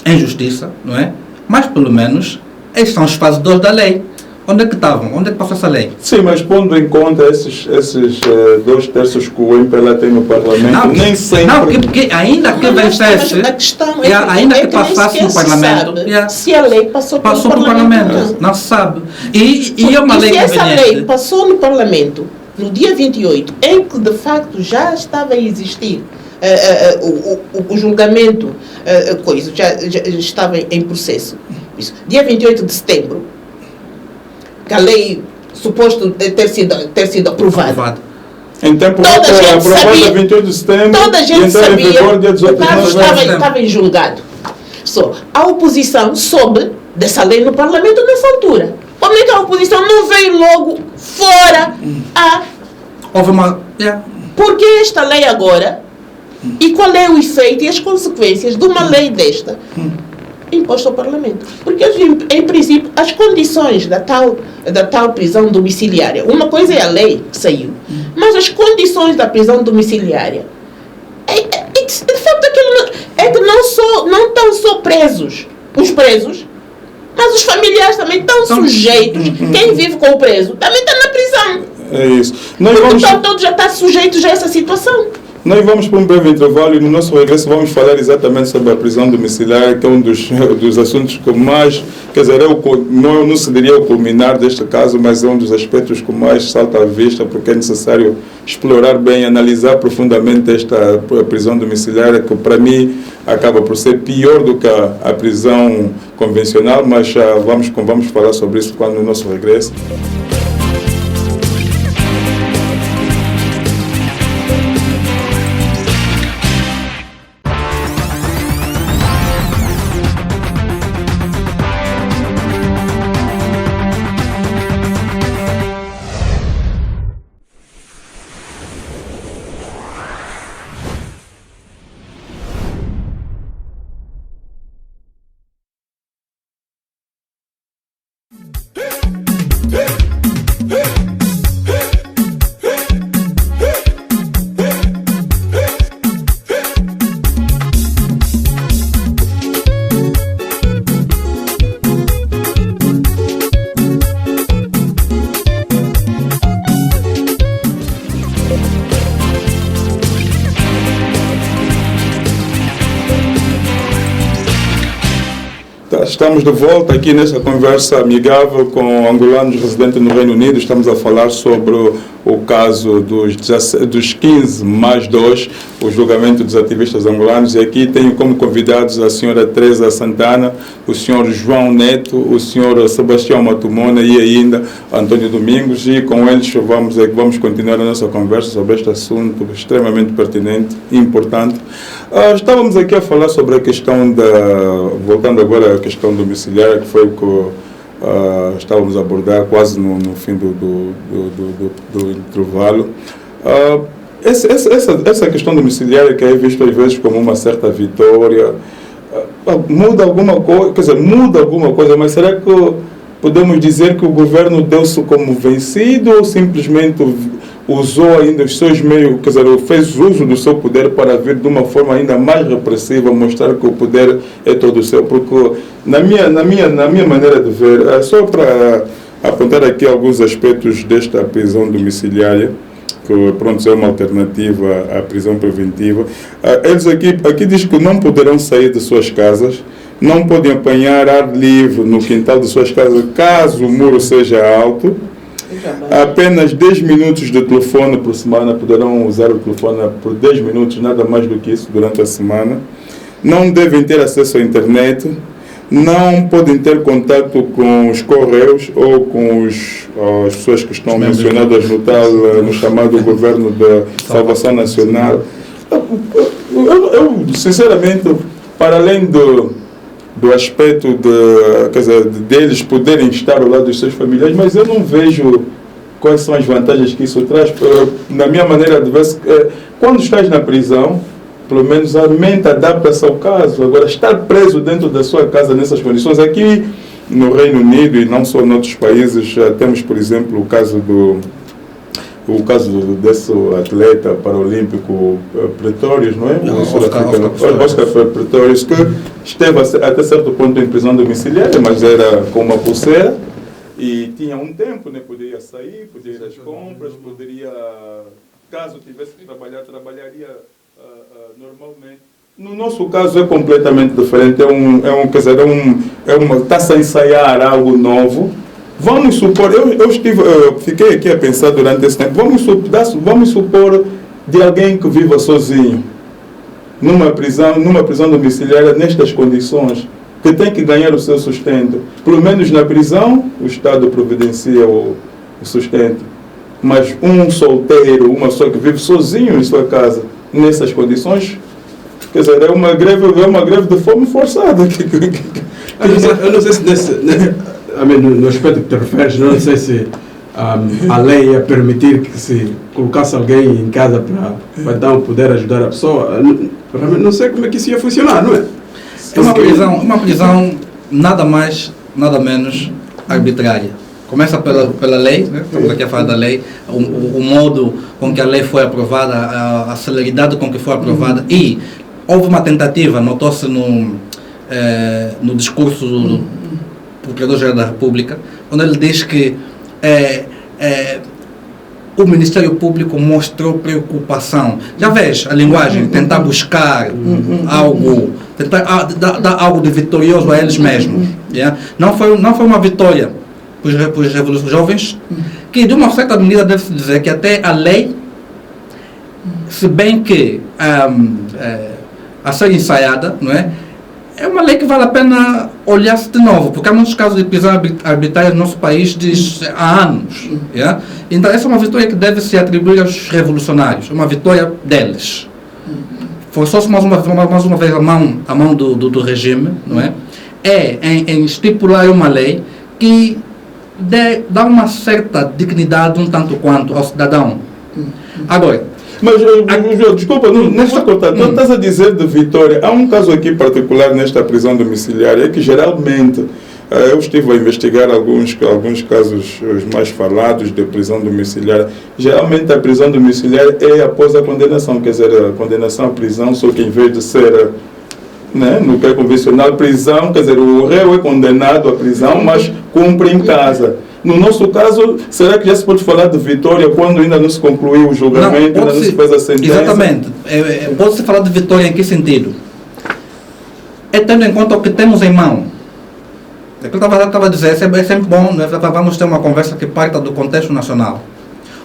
em justiça, não é? Mas pelo menos eles são os fazedores da lei. Onde é que estavam? Onde é que passou essa lei? Sim, mas pondo em conta esses 2/3 que o MPLA tem no Parlamento, não, nem sempre... Não, porque ainda que vencesse, a questão ainda que nem passasse no sequer Parlamento, se sabe se a lei passou pelo para o Parlamento, Parlamento. não se sabe. E é uma lei se essa conveniente. lei passou no Parlamento no dia 28, em que de facto já estava a existir o julgamento, já estava em processo. Isso, dia 28 de setembro, que a lei suposto ter sido aprovada. Em tempo Toda a gente aprovada sabia, 28 de setembro, toda a gente sabia dia que 18 o caso de novembro. estava em julgado. A oposição soube dessa lei no Parlamento nessa altura. Como é que a oposição não veio logo fora Houve uma... Por que esta lei agora? E qual é o efeito e as consequências de uma lei desta imposta ao Parlamento? Porque, em princípio, as condições da tal prisão domiciliária, uma coisa é a lei que saiu, mas as condições da prisão domiciliária, de facto, aquilo é que não estão só presos, os presos, mas os familiares também estão sujeitos. Quem vive com o preso também está na prisão. É isso. Todos já estão sujeitos a essa situação. Nós vamos para um breve intervalo e no nosso regresso vamos falar exatamente sobre a prisão domiciliar, que é um dos assuntos que mais, quer dizer, não se diria o culminar deste caso, mas é um dos aspectos que mais salta à vista, porque é necessário explorar bem, analisar profundamente esta prisão domiciliar, que para mim acaba por ser pior do que a prisão convencional, mas vamos falar sobre isso quando no nosso regresso. Estamos de volta aqui nessa conversa amigável com angolanos residentes no Reino Unido. Estamos a falar sobre o caso dos 15+2, o julgamento dos ativistas angolanos. E aqui tenho como convidados a senhora Teresa Santana, o senhor João Neto, o senhor Sebastião Matumona e ainda Antônio Domingos. E com eles vamos continuar a nossa conversa sobre este assunto extremamente pertinente e importante. Estávamos aqui a falar sobre a questão voltando agora à questão domiciliar, que foi o que estávamos a abordar quase no fim do intervalo. Essa questão domiciliária, que é vista às vezes como uma certa vitória, muda alguma coisa, quer dizer, muda alguma coisa, mas será que podemos dizer que o governo deu-se como vencido ou simplesmente usou ainda os seus meios, quer dizer, fez uso do seu poder para vir de uma forma ainda mais repressiva, mostrar que o poder é todo seu? Porque na minha maneira de ver, só para apontar aqui alguns aspectos desta prisão domiciliária, que pronto, é uma alternativa à prisão preventiva. Eles aqui diz que não poderão sair de suas casas, não podem apanhar ar livre no quintal de suas casas caso o muro seja alto. Apenas 10 minutos de telefone por semana, poderão usar o telefone por 10 minutos, nada mais do que isso, durante a semana. Não devem ter acesso à internet, não podem ter contato com os correios ou com as pessoas que estão mencionadas no chamado Governo da Salvação Nacional. Eu sinceramente, para além do aspecto deles poderem estar ao lado dos seus familiares, mas eu não vejo quais são as vantagens que isso traz. Na minha maneira de ver, quando estás na prisão, pelo menos a mente adapta-se ao caso. Agora, estar preso dentro da sua casa nessas condições, aqui no Reino Unido e não só em outros países, já temos, por exemplo, o caso desse atleta paralímpico Pretorius, não é? Oscar Pretorius, que esteve até certo ponto em prisão domiciliária, mas era com uma pulseira e tinha um tempo, né? Poderia sair, poderia ir às compras, poderia, caso tivesse que trabalhar, trabalharia normalmente. No nosso caso é completamente diferente, está-se a ensaiar algo novo. Vamos supor, eu fiquei aqui a pensar durante esse tempo, vamos supor de alguém que viva sozinho, numa prisão domiciliária, nestas condições, que tem que ganhar o seu sustento. Pelo menos na prisão, o Estado providencia o sustento. Mas um solteiro, uma pessoa que vive sozinho em sua casa, nessas condições, quer dizer, é uma greve de fome forçada. Eu não sei se no aspecto que te referes, não sei se a lei ia permitir que se colocasse alguém em casa para então poder ajudar a pessoa. Realmente não sei como é que isso ia funcionar, não é? É uma prisão nada mais, nada menos arbitrária. Começa pela lei, né? Estamos aqui a falar da lei, o modo com que a lei foi aprovada, a celeridade com que foi aprovada, e houve uma tentativa, notou-se no discurso do Procurador-Geral da República, onde ele diz que o Ministério Público mostrou preocupação. Já vês a linguagem, tentar buscar algo, tentar dar algo de vitorioso a eles mesmos. Yeah? Não foi uma vitória para os revolucionários jovens, que de uma certa medida deve-se dizer que até a lei, se bem que a ser ensaiada, não é? É uma lei que vale a pena olhar-se de novo, porque há muitos casos de prisão arbitrária no nosso país há anos. Yeah? Então essa é uma vitória que deve se atribuir aos revolucionários, uma vitória deles. Forçou-se mais uma vez a mão do regime, não é? Em estipular uma lei que dá uma certa dignidade um tanto quanto ao cidadão. Agora, mas, desculpa, não está cortado. Não estás a dizer de vitória. Há um caso aqui particular nesta prisão domiciliária que geralmente, eu estive a investigar alguns casos os mais falados de prisão domiciliária. Geralmente a prisão domiciliária é após a condenação, quer dizer, a condenação à prisão, só que em vez de ser, né, no que é convencional, prisão, quer dizer, o réu é condenado à prisão, mas cumpre em casa. No nosso caso, será que já se pode falar de vitória quando ainda não se concluiu o julgamento, ainda não se fez a sentença? Exatamente. Pode-se falar de vitória em que sentido? É tendo em conta o que temos em mão. É que eu estava a dizer, é sempre bom, né? Vamos ter uma conversa que parta do contexto nacional.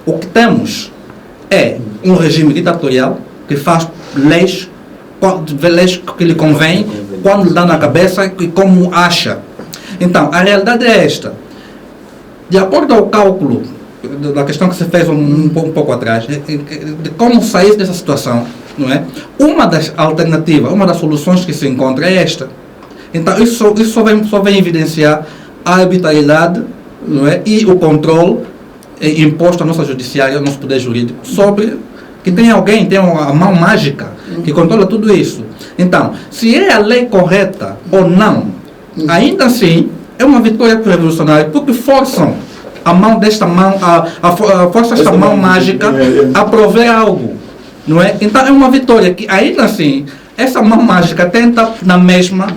O que temos é um regime ditatorial que faz leis que lhe convém, quando lhe dá na cabeça e como acha. Então, a realidade é esta. De acordo ao cálculo da questão que se fez um pouco atrás, de como sair dessa situação, não é? Uma das alternativas, uma das soluções que se encontra é esta. Então, isso só vem evidenciar a arbitrariedade, não é? E o controle imposto à nossa judiciária, ao nosso poder jurídico, sobre que tem alguém, tem a mão mágica que controla tudo isso. Então, se é a lei correta ou não, ainda assim, é uma vitória para o revolucionário, porque forçam a mão desta mão, força esta mão mágica a prover algo, não é? Então é uma vitória que ainda assim, essa mão mágica tenta na mesma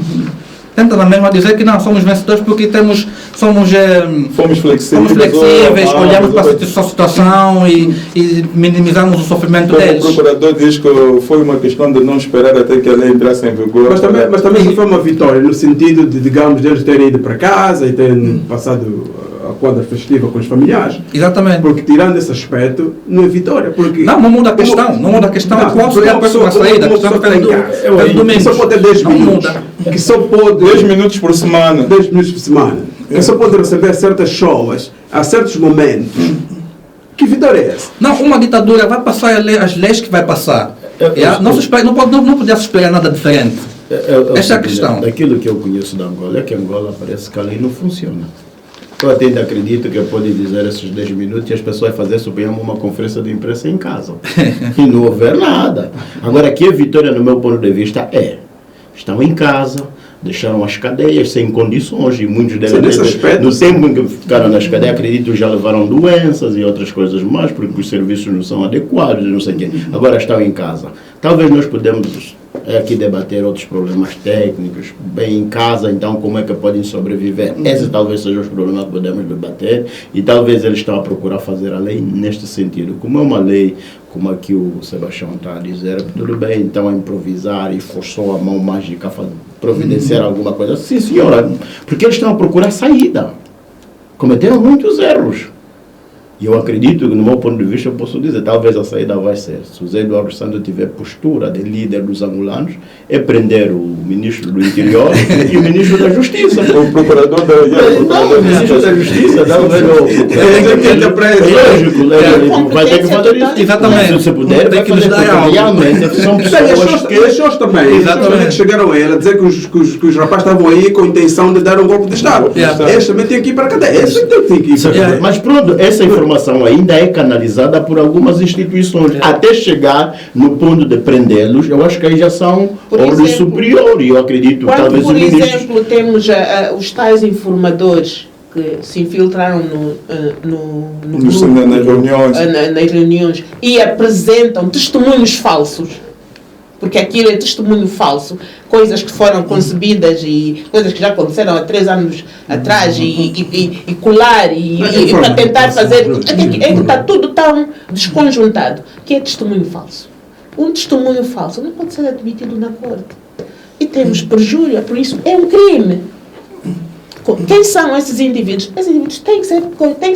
tenta na mesma dizer que não, somos vencedores porque fomos flexíveis, olhamos para a situação e minimizamos o sofrimento deles. O procurador diz que foi uma questão de não esperar até que a lei entrasse em vigor. Mas também foi uma vitória, no sentido de, digamos, deles terem ido para casa e terem passado a quadra festiva com os familiares. Exatamente. Porque tirando esse aspecto, não é vitória. Porque não muda a questão. Não muda a questão. Qual seria a próxima saída? Que só pode ter 10 minutos. Que só pode 10 minutos por semana. 10 minutos por semana. Que só pode receber certas chovas a certos momentos. Que vitória é essa? Não, uma ditadura vai passar as leis que vai passar. Não podia se esperar nada diferente. Essa é a questão. Daquilo que eu conheço da Angola, é que Angola parece que a lei não funciona. Eu até ainda acredito que pode dizer esses 10 minutos e as pessoas fazer, suponhamos, uma conferência de imprensa em casa. E não houver nada. Agora, aqui a vitória, no meu ponto de vista, estão em casa, deixaram as cadeias sem condições e muitos deles, no tempo em que ficaram nas cadeias, acredito, já levaram doenças e outras coisas mais, porque os serviços não são adequados, não sei o quê. Agora estão em casa. Talvez nós podemos aqui debater outros problemas técnicos, bem em casa, então como é que podem sobreviver. Esses talvez sejam os problemas que podemos debater e talvez eles estão a procurar fazer a lei neste sentido. Como é uma lei, como aqui o Sebastião está a dizer, tudo bem, então a improvisar e forçou a mão mágica a providenciar alguma coisa. Sim, senhora, porque eles estão a procurar saída. Cometeram muitos erros. E eu acredito que, no meu ponto de vista, eu posso dizer, talvez a saída vai ser, se o Zé Eduardo Santos tiver postura de líder dos angolanos, é prender o ministro do Interior e o ministro da Justiça. O procurador o ministro da Justiça, talvez lógico, vai ter que fazer isso. Exatamente. Se puder, tem que nos dar realmente. São pessoas que... Pessoas também. Exatamente. Chegaram a ela a dizer que os rapazes estavam aí com a intenção de dar um golpe de Estado. Eles também têm que ir para a cadeia. Eles têm que ir para a cadeia. Mas pronto, essa informação ainda é canalizada por algumas instituições. Até chegar no ponto de prendê-los, eu acho que aí já são ordens superiores. Eu acredito que talvez por exemplo, temos os tais informadores que se infiltraram nas reuniões e apresentam testemunhos falsos. Porque aquilo é testemunho falso, coisas que foram concebidas e coisas que já aconteceram há 3 anos atrás e colar e para tentar fazer, é que está tudo tão desconjuntado, que é testemunho falso. Um testemunho falso não pode ser admitido na corte. E temos perjúrio, por isso é um crime. Quem são esses indivíduos? Esses indivíduos têm que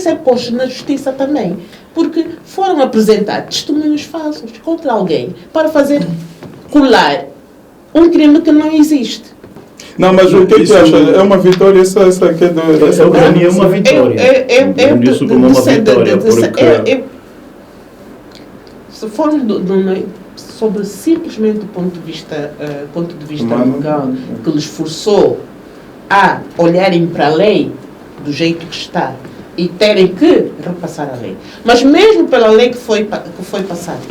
ser postos na justiça também, porque foram apresentados testemunhos falsos contra alguém para fazer colar um crime que não existe. Não, mas o que tu acha? É uma vitória essa aqui para mim é uma vitória. Eu disse como uma vitória, porque... Se formos sobre simplesmente o ponto de vista legal, que lhes forçou a olharem para a lei do jeito que está e terem que repassar a lei. Mas mesmo pela lei que foi passada,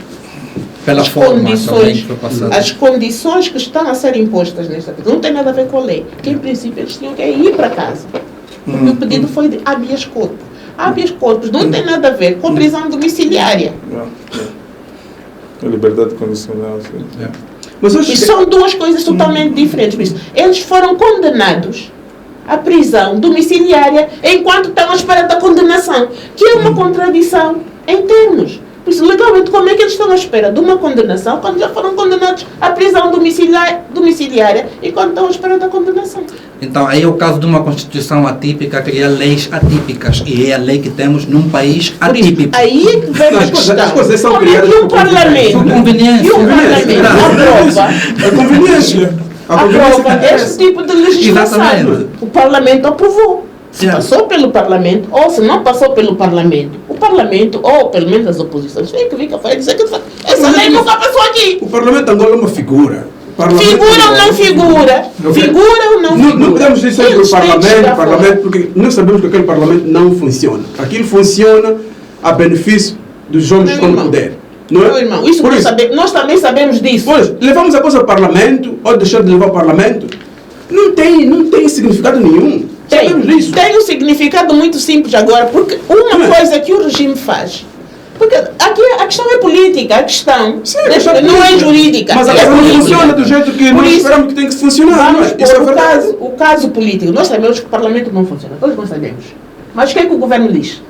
as condições que estão a ser impostas nesta coisa não tem nada a ver com a lei, que em princípio eles tinham que ir para casa. Porque o pedido foi de habeas corpus. Habeas corpus não tem nada a ver com prisão domiciliária. A liberdade condicional. E são duas coisas totalmente diferentes. Por isso, eles foram condenados à prisão domiciliária enquanto estão à espera da condenação, que é uma contradição em termos. Por isso, legalmente, como é que eles estão à espera de uma condenação quando já foram condenados à prisão domiciliária e quando estão à espera da condenação? Então, aí é o caso de uma Constituição atípica, criar leis atípicas. E é a lei que temos num país atípico. Aí é que vem a questão. As coisas são criadas por conveniência. E o Parlamento aprova este tipo de legislação. Exatamente. O Parlamento aprovou. Se passou pelo Parlamento, ou se não passou pelo Parlamento, o Parlamento, ou pelo menos as oposições, tem que vir cá dizer que essa lei nunca passou aqui. O Parlamento Angola é uma figura. Figura ou não figura? Figura ou não figura? Não podemos dizer o Parlamento, porque nós sabemos que aquele Parlamento não funciona. Aquilo funciona a benefício dos homens que estão no poder. Não é? Meu irmão, nós também sabemos disso. Pois, levamos a coisa ao Parlamento, ou deixar de levar ao Parlamento, não tem significado nenhum. Tem um significado muito simples agora, porque uma coisa que o regime faz Porque aqui a questão é política, a questão não é jurídica. Mas a é coisa não política. funciona do jeito que nós esperamos que tem que funcionar. Vamos Isso é por verdade. o caso político. Nós sabemos que o Parlamento não funciona, todos nós sabemos. Mas o que é que o governo diz?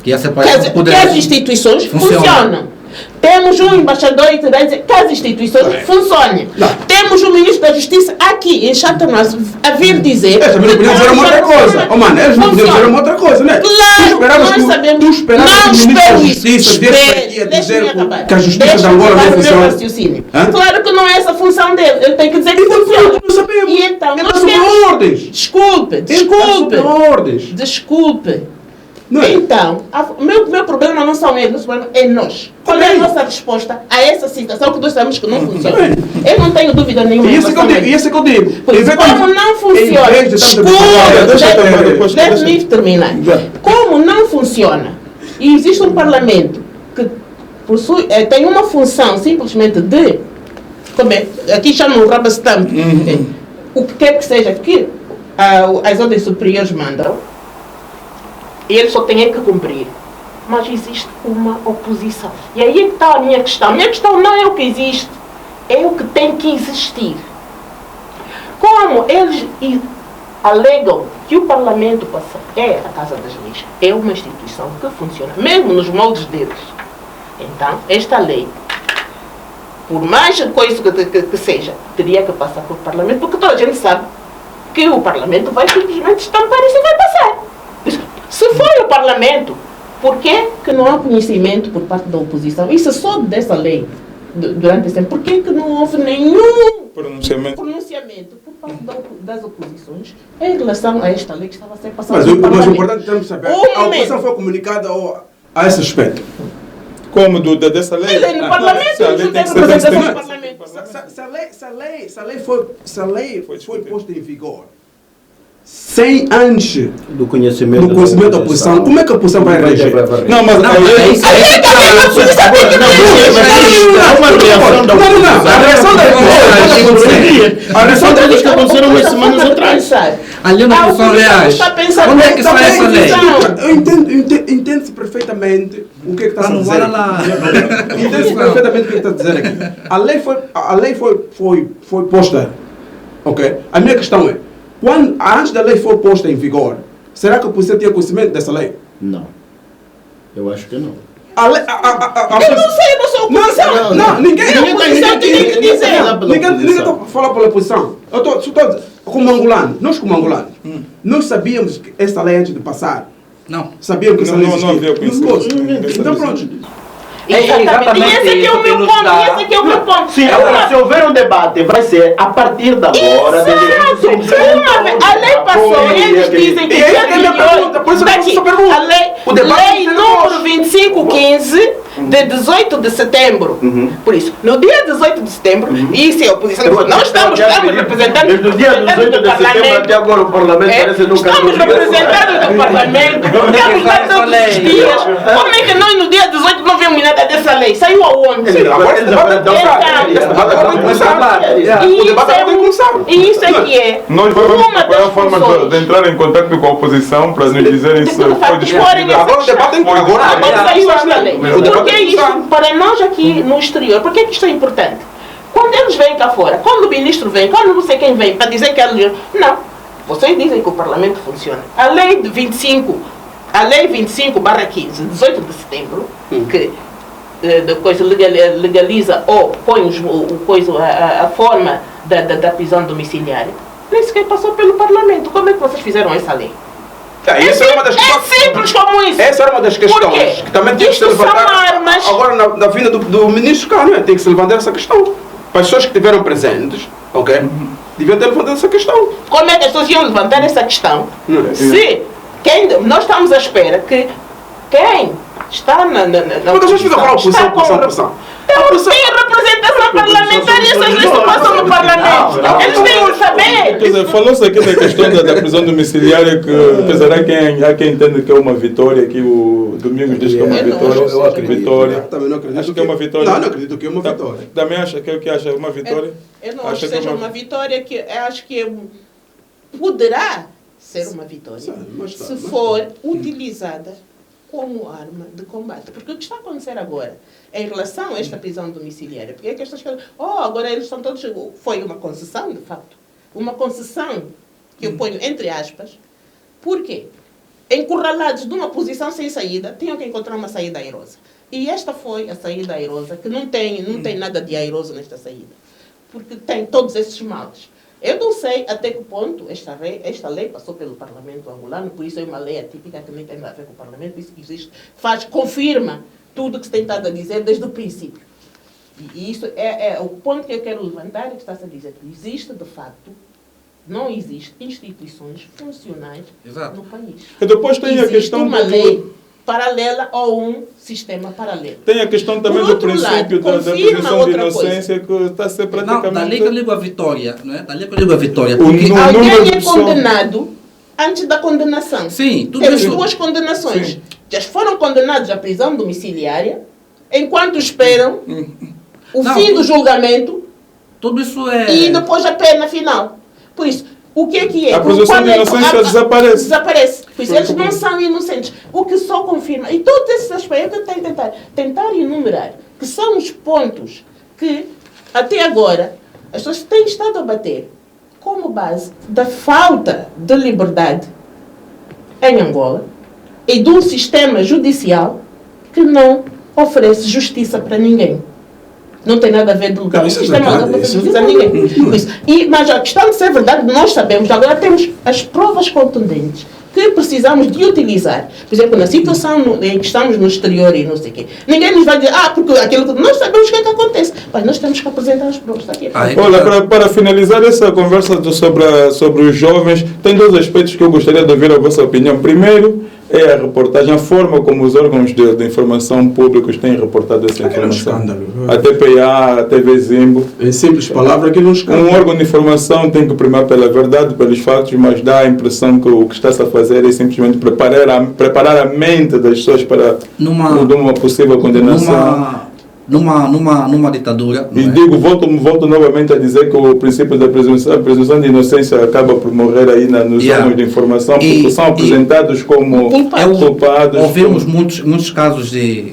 Que a separação de Que poderes as instituições funciona. funcionam. Temos um embaixador e vai dizer que as instituições funcionem. Temos um ministro da Justiça aqui em Chateauneuf a vir dizer. Eles também não podiam dizer uma outra coisa. Oh, mano, eles não podiam dizer uma outra coisa, né? Claro, nós sabemos. Tu esperavas que o ministro da Justiça viesse aqui a dizer que a Justiça de Angola não funciona. Claro que não é essa a função dele. Ele tem que dizer que funciona. Não sabemos. E então, Ele nós está sob temos... ordens. Desculpe. Ordens. Desculpe. Não é? Então, o meu problema não são eles, o problema é nós. Qual é a nossa resposta a essa situação que nós sabemos que não funciona? Eu não tenho dúvida nenhuma. E isso é que eu digo. Por isso, como não funciona, deixe-me terminar. Como não funciona e existe um Parlamento que possui, tem uma função simplesmente de, aqui chamam o rubber stamp, o que quer que seja que as ordens superiores mandam, e eles só têm que cumprir. Mas existe uma oposição. E aí está a minha questão. A minha questão não é o que existe, é o que tem que existir. Como eles alegam que o Parlamento é a Casa das Leis, é uma instituição que funciona, mesmo nos moldes deles. Então, esta lei, por mais coisa que seja, teria que passar pelo Parlamento, porque toda a gente sabe que o Parlamento vai simplesmente estampar isso e vai passar. Se foi o Parlamento, por que não há conhecimento por parte da oposição? Isso só dessa lei, durante esse tempo. Por que não houve nenhum pronunciamento por parte das oposições em relação a esta lei que estava a ser passada pelo Parlamento? Mas o importante é saber, a oposição foi comunicada a esse aspecto. Como dessa lei? Ele no Parlamento, não tem representação do Parlamento. Se a lei foi posta em vigor, sem antes do conhecimento da oposição, como é que a oposição vai reagir? Não, mas a reação da que aconteceram umas semanas atrás. Ali na função reais. Como é que sai essa lei? Eu entendo perfeitamente o que está a dizer. Entendo perfeitamente o que está a dizer aqui. A lei foi posta. Ok? A minha questão é, antes da lei for posta em vigor, será que a oposição tinha conhecimento dessa lei? Não. Eu acho que não. Eu não sei, eu não sou oposição. Não, ninguém tem que dizer. Ninguém está a falar pela oposição. Como angolano, nós sabíamos que essa lei antes de passar. Não. Sabíamos que essa lei não havia conhecimento. Então pronto. Exatamente. E esse aqui é o meu ponto. Sim, agora, se houver um debate, vai ser a partir da hora. A lei passou e eles dizem que a lei número 2515 de 18 de setembro. Por isso, no dia 18 de setembro, isso é a oposição. Nós estamos representando. Desde o dia 18 de setembro até agora o Parlamento parece nunca. Estamos representando do Parlamento. Estamos lá todos os dias. Como é que nós no dia 18 não vemos nada dessa lei? Saiu aonde? E isso é que é. Nós vamos procurar a forma de entrar em contato com a oposição para nos dizerem se foi discutido. Agora o debate tem que agora saiu esta lei. Porque isso, para nós aqui no exterior, por que isto é importante? Quando eles vêm cá fora, quando o ministro vem, quando não sei quem vem para dizer que eles... Não, vocês dizem que o Parlamento funciona. A lei 25/15, 18 de setembro, que depois legaliza ou põe a forma da prisão domiciliária, nem sequer passou pelo Parlamento. Como é que vocês fizeram essa lei? É simples como isso. Essa era uma das questões que também tem que se levantar. Agora, na vinda do ministro cá, não é? Tem que se levantar essa questão. Para as pessoas que estiveram presentes, ok? Deviam ter levantado essa questão. Como é que as pessoas iam levantar essa questão? Se nós estamos à espera que quem está na oposição tem representação parlamentar e essas leis não passam no Parlamento. Eles têm que saber. Quer dizer, falou-se aqui da questão da prisão domiciliária, que apesar há quem entenda que é uma vitória, que o Domingos diz que é uma vitória. Eu acredito. Também não acredito. Acho que é uma vitória. Não acredito que é uma vitória. Também acha que acha uma vitória? Eu não acho que seja uma vitória, que eu acho que poderá ser uma vitória se for utilizada como arma de combate. Porque o que está a acontecer agora, em relação a esta prisão domiciliária, porque é que estas coisas... agora eles estão todos... Foi uma concessão, de facto. Uma concessão, que eu ponho entre aspas. Por quê? Encurralados de uma posição sem saída, tinham que encontrar uma saída airosa. E esta foi a saída airosa, que não tem nada de airoso nesta saída. Porque tem todos esses males. Eu não sei até que ponto esta lei passou pelo Parlamento angolano, por isso é uma lei atípica que nem tem nada a ver com o Parlamento, por isso que existe, confirma tudo o que se tem estado a dizer desde o princípio. E isso é o ponto que eu quero levantar, que está-se a dizer que existe, de facto, não existe instituições funcionais no país. E depois tem a questão uma lei paralela ou um sistema paralelo. Tem a questão também do princípio da presunção de inocência que está a ser praticamente... Não, dali que eu ligo a vitória, não é? Dali que eu ligo a vitória. Porque alguém é condenado antes da condenação. Sim, tudo temos isso. Duas condenações. Sim. Já foram condenados à prisão domiciliária, enquanto esperam o fim do julgamento. Tudo isso é... E depois a pena final. Por isso, o que é? A presunção de inocência desaparece. Desaparece. Por isso, eles não são inocentes. O que só confirma. E todos esses aspectos eu tenho que tentar enumerar, que são os pontos que, até agora, as pessoas têm estado a bater como base da falta de liberdade em Angola e de um sistema judicial que não oferece justiça para ninguém. Não tem nada a ver do lugar. O sistema não oferece justiça a ninguém. Mas a questão de ser verdade, nós sabemos, agora temos as provas contundentes que precisamos de utilizar. Por exemplo, na situação em que estamos no exterior e não sei o quê, ninguém nos vai dizer, porque aquilo que nós sabemos o que é que acontece. Mas nós temos que apresentar as provas. Está aqui. Olha, para finalizar essa conversa sobre os jovens, tem dois aspectos que eu gostaria de ouvir a vossa opinião. Primeiro, é a reportagem, a forma como os órgãos de informação públicos têm reportado essa informação. A TPA, a TV Zimbo. Em simples palavras, que não escândalo. Um órgão de informação tem que primar pela verdade, pelos fatos, mas dá a impressão que o que está-se a fazer é simplesmente preparar a mente das pessoas para uma possível condenação. Numa ditadura. E digo, volto novamente a dizer que o princípio da presunção de inocência acaba por morrer aí nos órgãos de informação, porque são apresentados como culpados. Ouvimos muitos casos de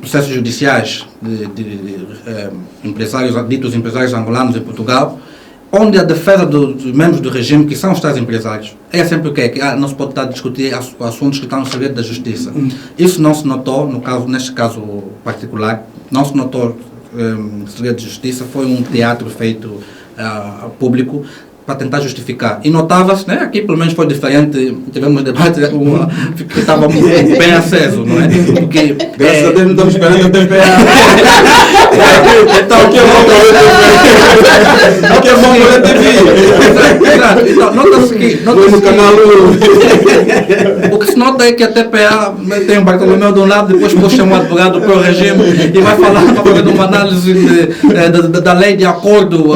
processos judiciais de empresários, ditos empresários angolanos em Portugal, onde a defesa dos membros do regime, que são os tais empresários, é sempre o quê? Que não se pode estar a discutir assuntos que estão no segredo da justiça. Isso não se notou, neste caso particular, não se notou no segredo de justiça, foi um teatro feito a público para tentar justificar. E notava-se, né, aqui pelo menos foi diferente, tivemos debates que estava bem aceso, não é? Porque, graças a Deus não estamos esperando a TPA. Então, que é bom para a TV. Exato. Então, nota-se que... no canal o que se nota é que a TPA tem um Bartolomeu de um lado, depois puxa um advogado para o regime e vai falar de uma análise da lei de acordo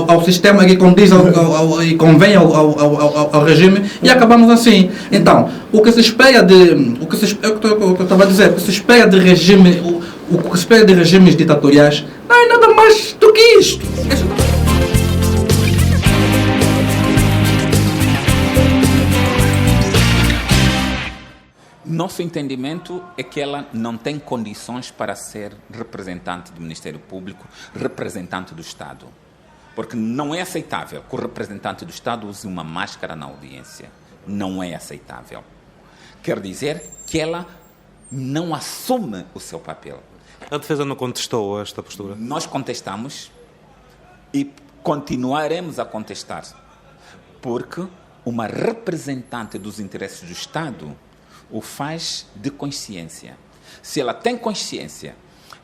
ao sistema que condiz e convém ao regime, e acabamos assim. Então, o que se espera o que eu estava a dizer, o que se espera de regime, o que se espera de regimes ditatoriais não é nada mais do que isto. Nosso entendimento é que ela não tem condições para ser representante do Ministério Público, representante do Estado. Porque não é aceitável que o representante do Estado use uma máscara na audiência. Não é aceitável. Quer dizer que ela não assume o seu papel. A defesa não contestou esta postura? Nós contestamos e continuaremos a contestar. Porque uma representante dos interesses do Estado o faz de consciência. Se ela tem consciência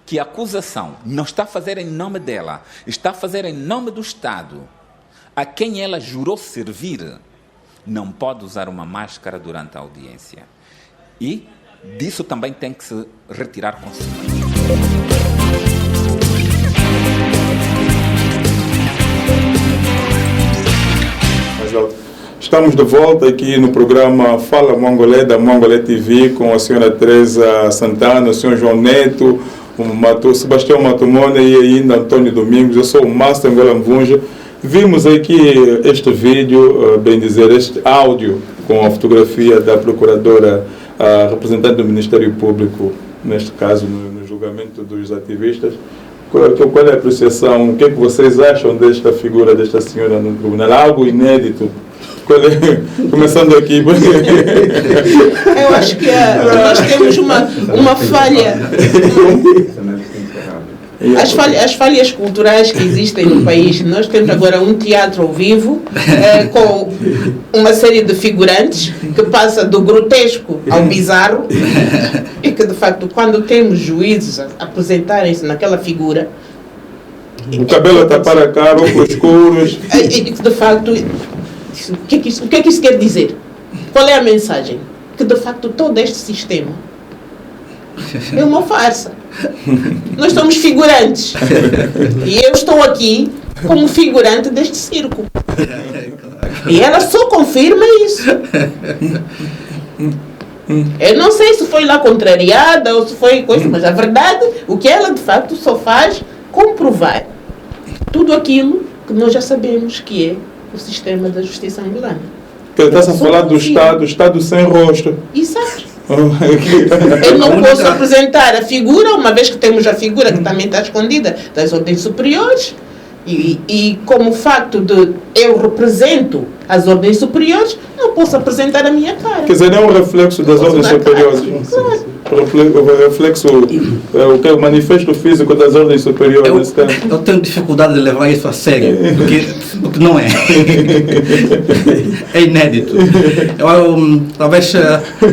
que a acusação não está a fazer em nome dela, está a fazer em nome do Estado, a quem ela jurou servir, não pode usar uma máscara durante a audiência. E disso também tem que se retirar consequências. Estamos de volta aqui no programa Fala Mongolé, da Mongolé TV, com a senhora Teresa Santana, o senhor João Neto, o Sebastião Matomona e ainda Antônio Domingos. Eu sou o Master Ngola Mvunja. Vimos aqui este vídeo, bem dizer, este áudio com a fotografia da procuradora a representante do Ministério Público, neste caso, no julgamento dos ativistas. Qual é a apreciação? O que é que vocês acham desta figura, desta senhora no tribunal? Algo inédito. Começando aqui. Eu acho que nós temos uma falha. As falhas culturais que existem no país. Nós temos agora um teatro ao vivo com uma série de figurantes que passa do grotesco ao bizarro e que, de facto, quando temos juízes a apresentarem-se naquela figura, o cabelo a tapar a cara, óculos escuros. De facto, o que é que isso quer dizer? Qual é a mensagem? Que, de facto, todo este sistema é uma farsa. Nós somos figurantes. E eu estou aqui como figurante deste circo. E ela só confirma isso. Eu não sei se foi lá contrariada ou se foi coisa, mas a verdade, o que ela de facto só faz comprovar tudo aquilo que nós já sabemos que é o sistema da justiça angolana. Que ele está a falar do Estado sem rosto. Exato. Eu não posso apresentar a figura, uma vez que temos a figura que também está escondida das ordens superiores, e como facto de eu represento as ordens superiores, não posso apresentar a minha cara. Quer dizer, é um reflexo das ordens superiores. O reflexo, o manifesto físico das ordens superiores. Eu tenho dificuldade de levar isso a sério, porque não é. É inédito. Talvez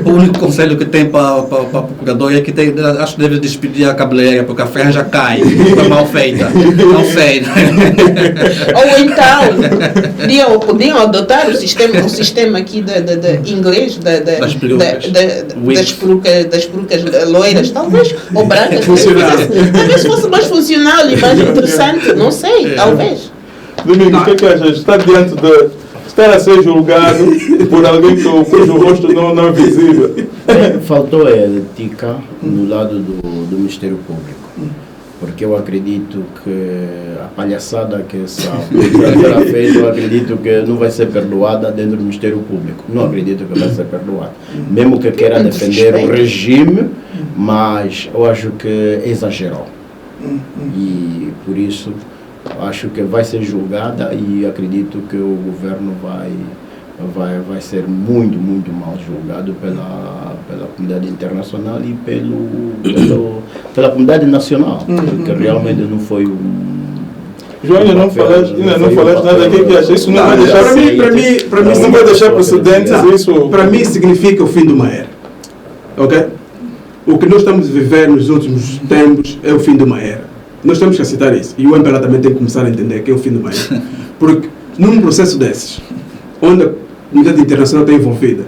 o único conselho que tem para a procuradora é que acho que deve despedir a cabeleireira, porque a franja cai, foi mal feita. Não sei. Ou então, podiam adotar o sistema aqui de inglês, das perucas loiras, talvez, ou brancas. Talvez fosse mais funcional e mais interessante, não sei, talvez. Domingos, o que achas? Está diante de estar a ser julgado por alguém cujo rosto não é visível? Faltou ética no lado do Ministério Público. Porque eu acredito que a palhaçada que essa procuradora fez, eu acredito que não vai ser perdoada dentro do Ministério Público. Não acredito que vai ser perdoada. Mesmo que queira defender o regime, mas eu acho que exagerou. E por isso acho que vai ser julgada e acredito que o governo vai ser muito, muito mal julgado pela comunidade internacional e pela comunidade nacional, porque realmente não foi um... João, ainda não falaste nada. O que acha? Isso não vai deixar... Para mim, não vai deixar precedentes. Isso... Para mim significa o fim de uma era. Ok? O que nós estamos a viver nos últimos tempos é o fim de uma era. Nós temos que aceitar isso. E o MPLA também tem que começar a entender que é o fim de uma era. Porque num processo desses, onde a comunidade internacional está envolvida,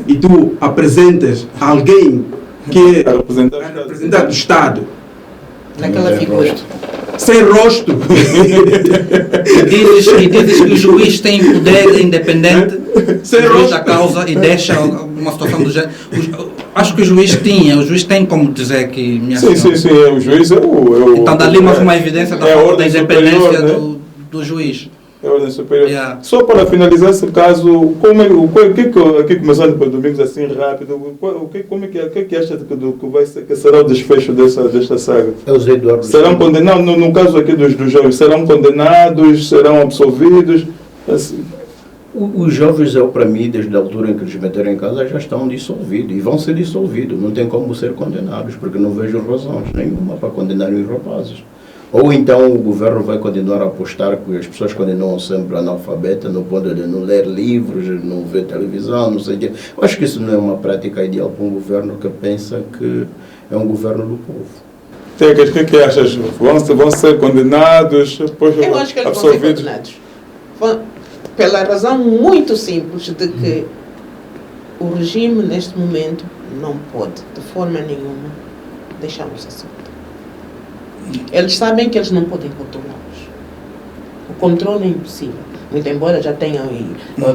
e tu apresentas alguém que é representante do Estado naquela figura sem rosto e dizes que o juiz tem poder independente juiz da causa e deixa uma situação do género. Acho que o juiz tem como dizer que sim, o juiz é o então dali mais uma evidência da independência, né? do juiz. É a ordem superior. Yeah. Só para finalizar esse caso, aqui começando para Domingos assim rápido, o que acha que será o desfecho desta saga? Serão condenados, no caso aqui dos jovens, serão condenados, serão absolvidos? Assim. Os jovens, para mim, desde a altura em que eles meteram em casa, já estão dissolvidos e vão ser dissolvidos. Não tem como ser condenados, porque não vejo razões nenhuma para condenarem os rapazes. Ou então o governo vai continuar a apostar que as pessoas continuam sempre analfabetas, no ponto de não ler livros, não ver televisão, não sei o quê. Eu acho que isso não é uma prática ideal para um governo que pensa que é um governo do povo. O que achas? Vão ser condenados, depois eu acho que eles vão ser condenados. Pela razão muito simples de que o regime, neste momento, não pode, de forma nenhuma, deixá-los assim. Eles sabem que eles não podem controlá-los. O controle é impossível. Muito embora já tenham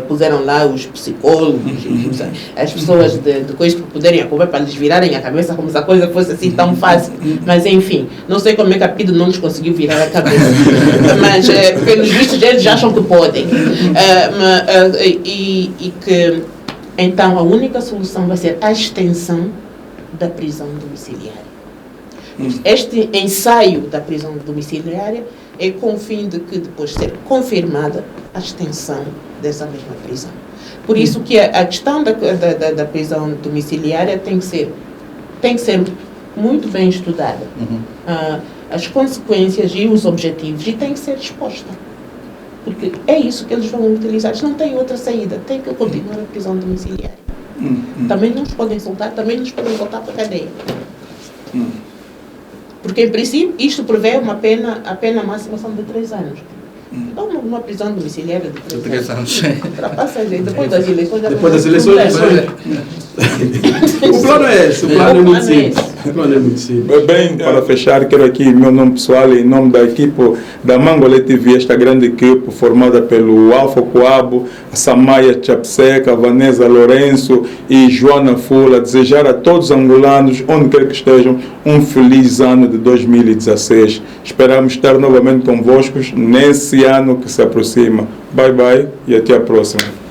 puseram lá os psicólogos, as pessoas de coisas para poderem acompanhar, para lhes virarem a cabeça como se a coisa fosse assim tão fácil. Mas enfim, não sei como é que a PIDE não lhes conseguiu virar a cabeça. Mas pelos vistos eles já acham que podem. E que Então, a única solução vai ser a extensão da prisão domiciliária. Este ensaio da prisão domiciliária é com o fim de que, depois de ser confirmada, a extensão dessa mesma prisão. Por isso que a questão da prisão domiciliária tem que ser muito bem estudada. As consequências e os objetivos, e tem que ser exposta. Porque é isso que eles vão utilizar. Eles não têm outra saída. Tem que continuar a prisão domiciliária. Também não os podem soltar, também não os podem voltar para a cadeia. Porque, em princípio, isto prevê a pena máxima são de 3 anos. Então, uma prisão domiciliária de 3 anos. Ultrapassa, depois das eleições... Depois das eleições... O plano é esse. O plano é muito simples. O plano é muito simples. Bem, para fechar, quero aqui, em meu nome pessoal, em nome da equipe da Mangolé TV, esta grande equipe formada pelo Alfa Coabo, a Samaya Chapseca, a Vanessa Lourenço e Joana Fula, desejar a todos os angolanos, onde quer que estejam, um feliz ano de 2016. Esperamos estar novamente convosco nesse ano que se aproxima. Bye bye e até a próxima.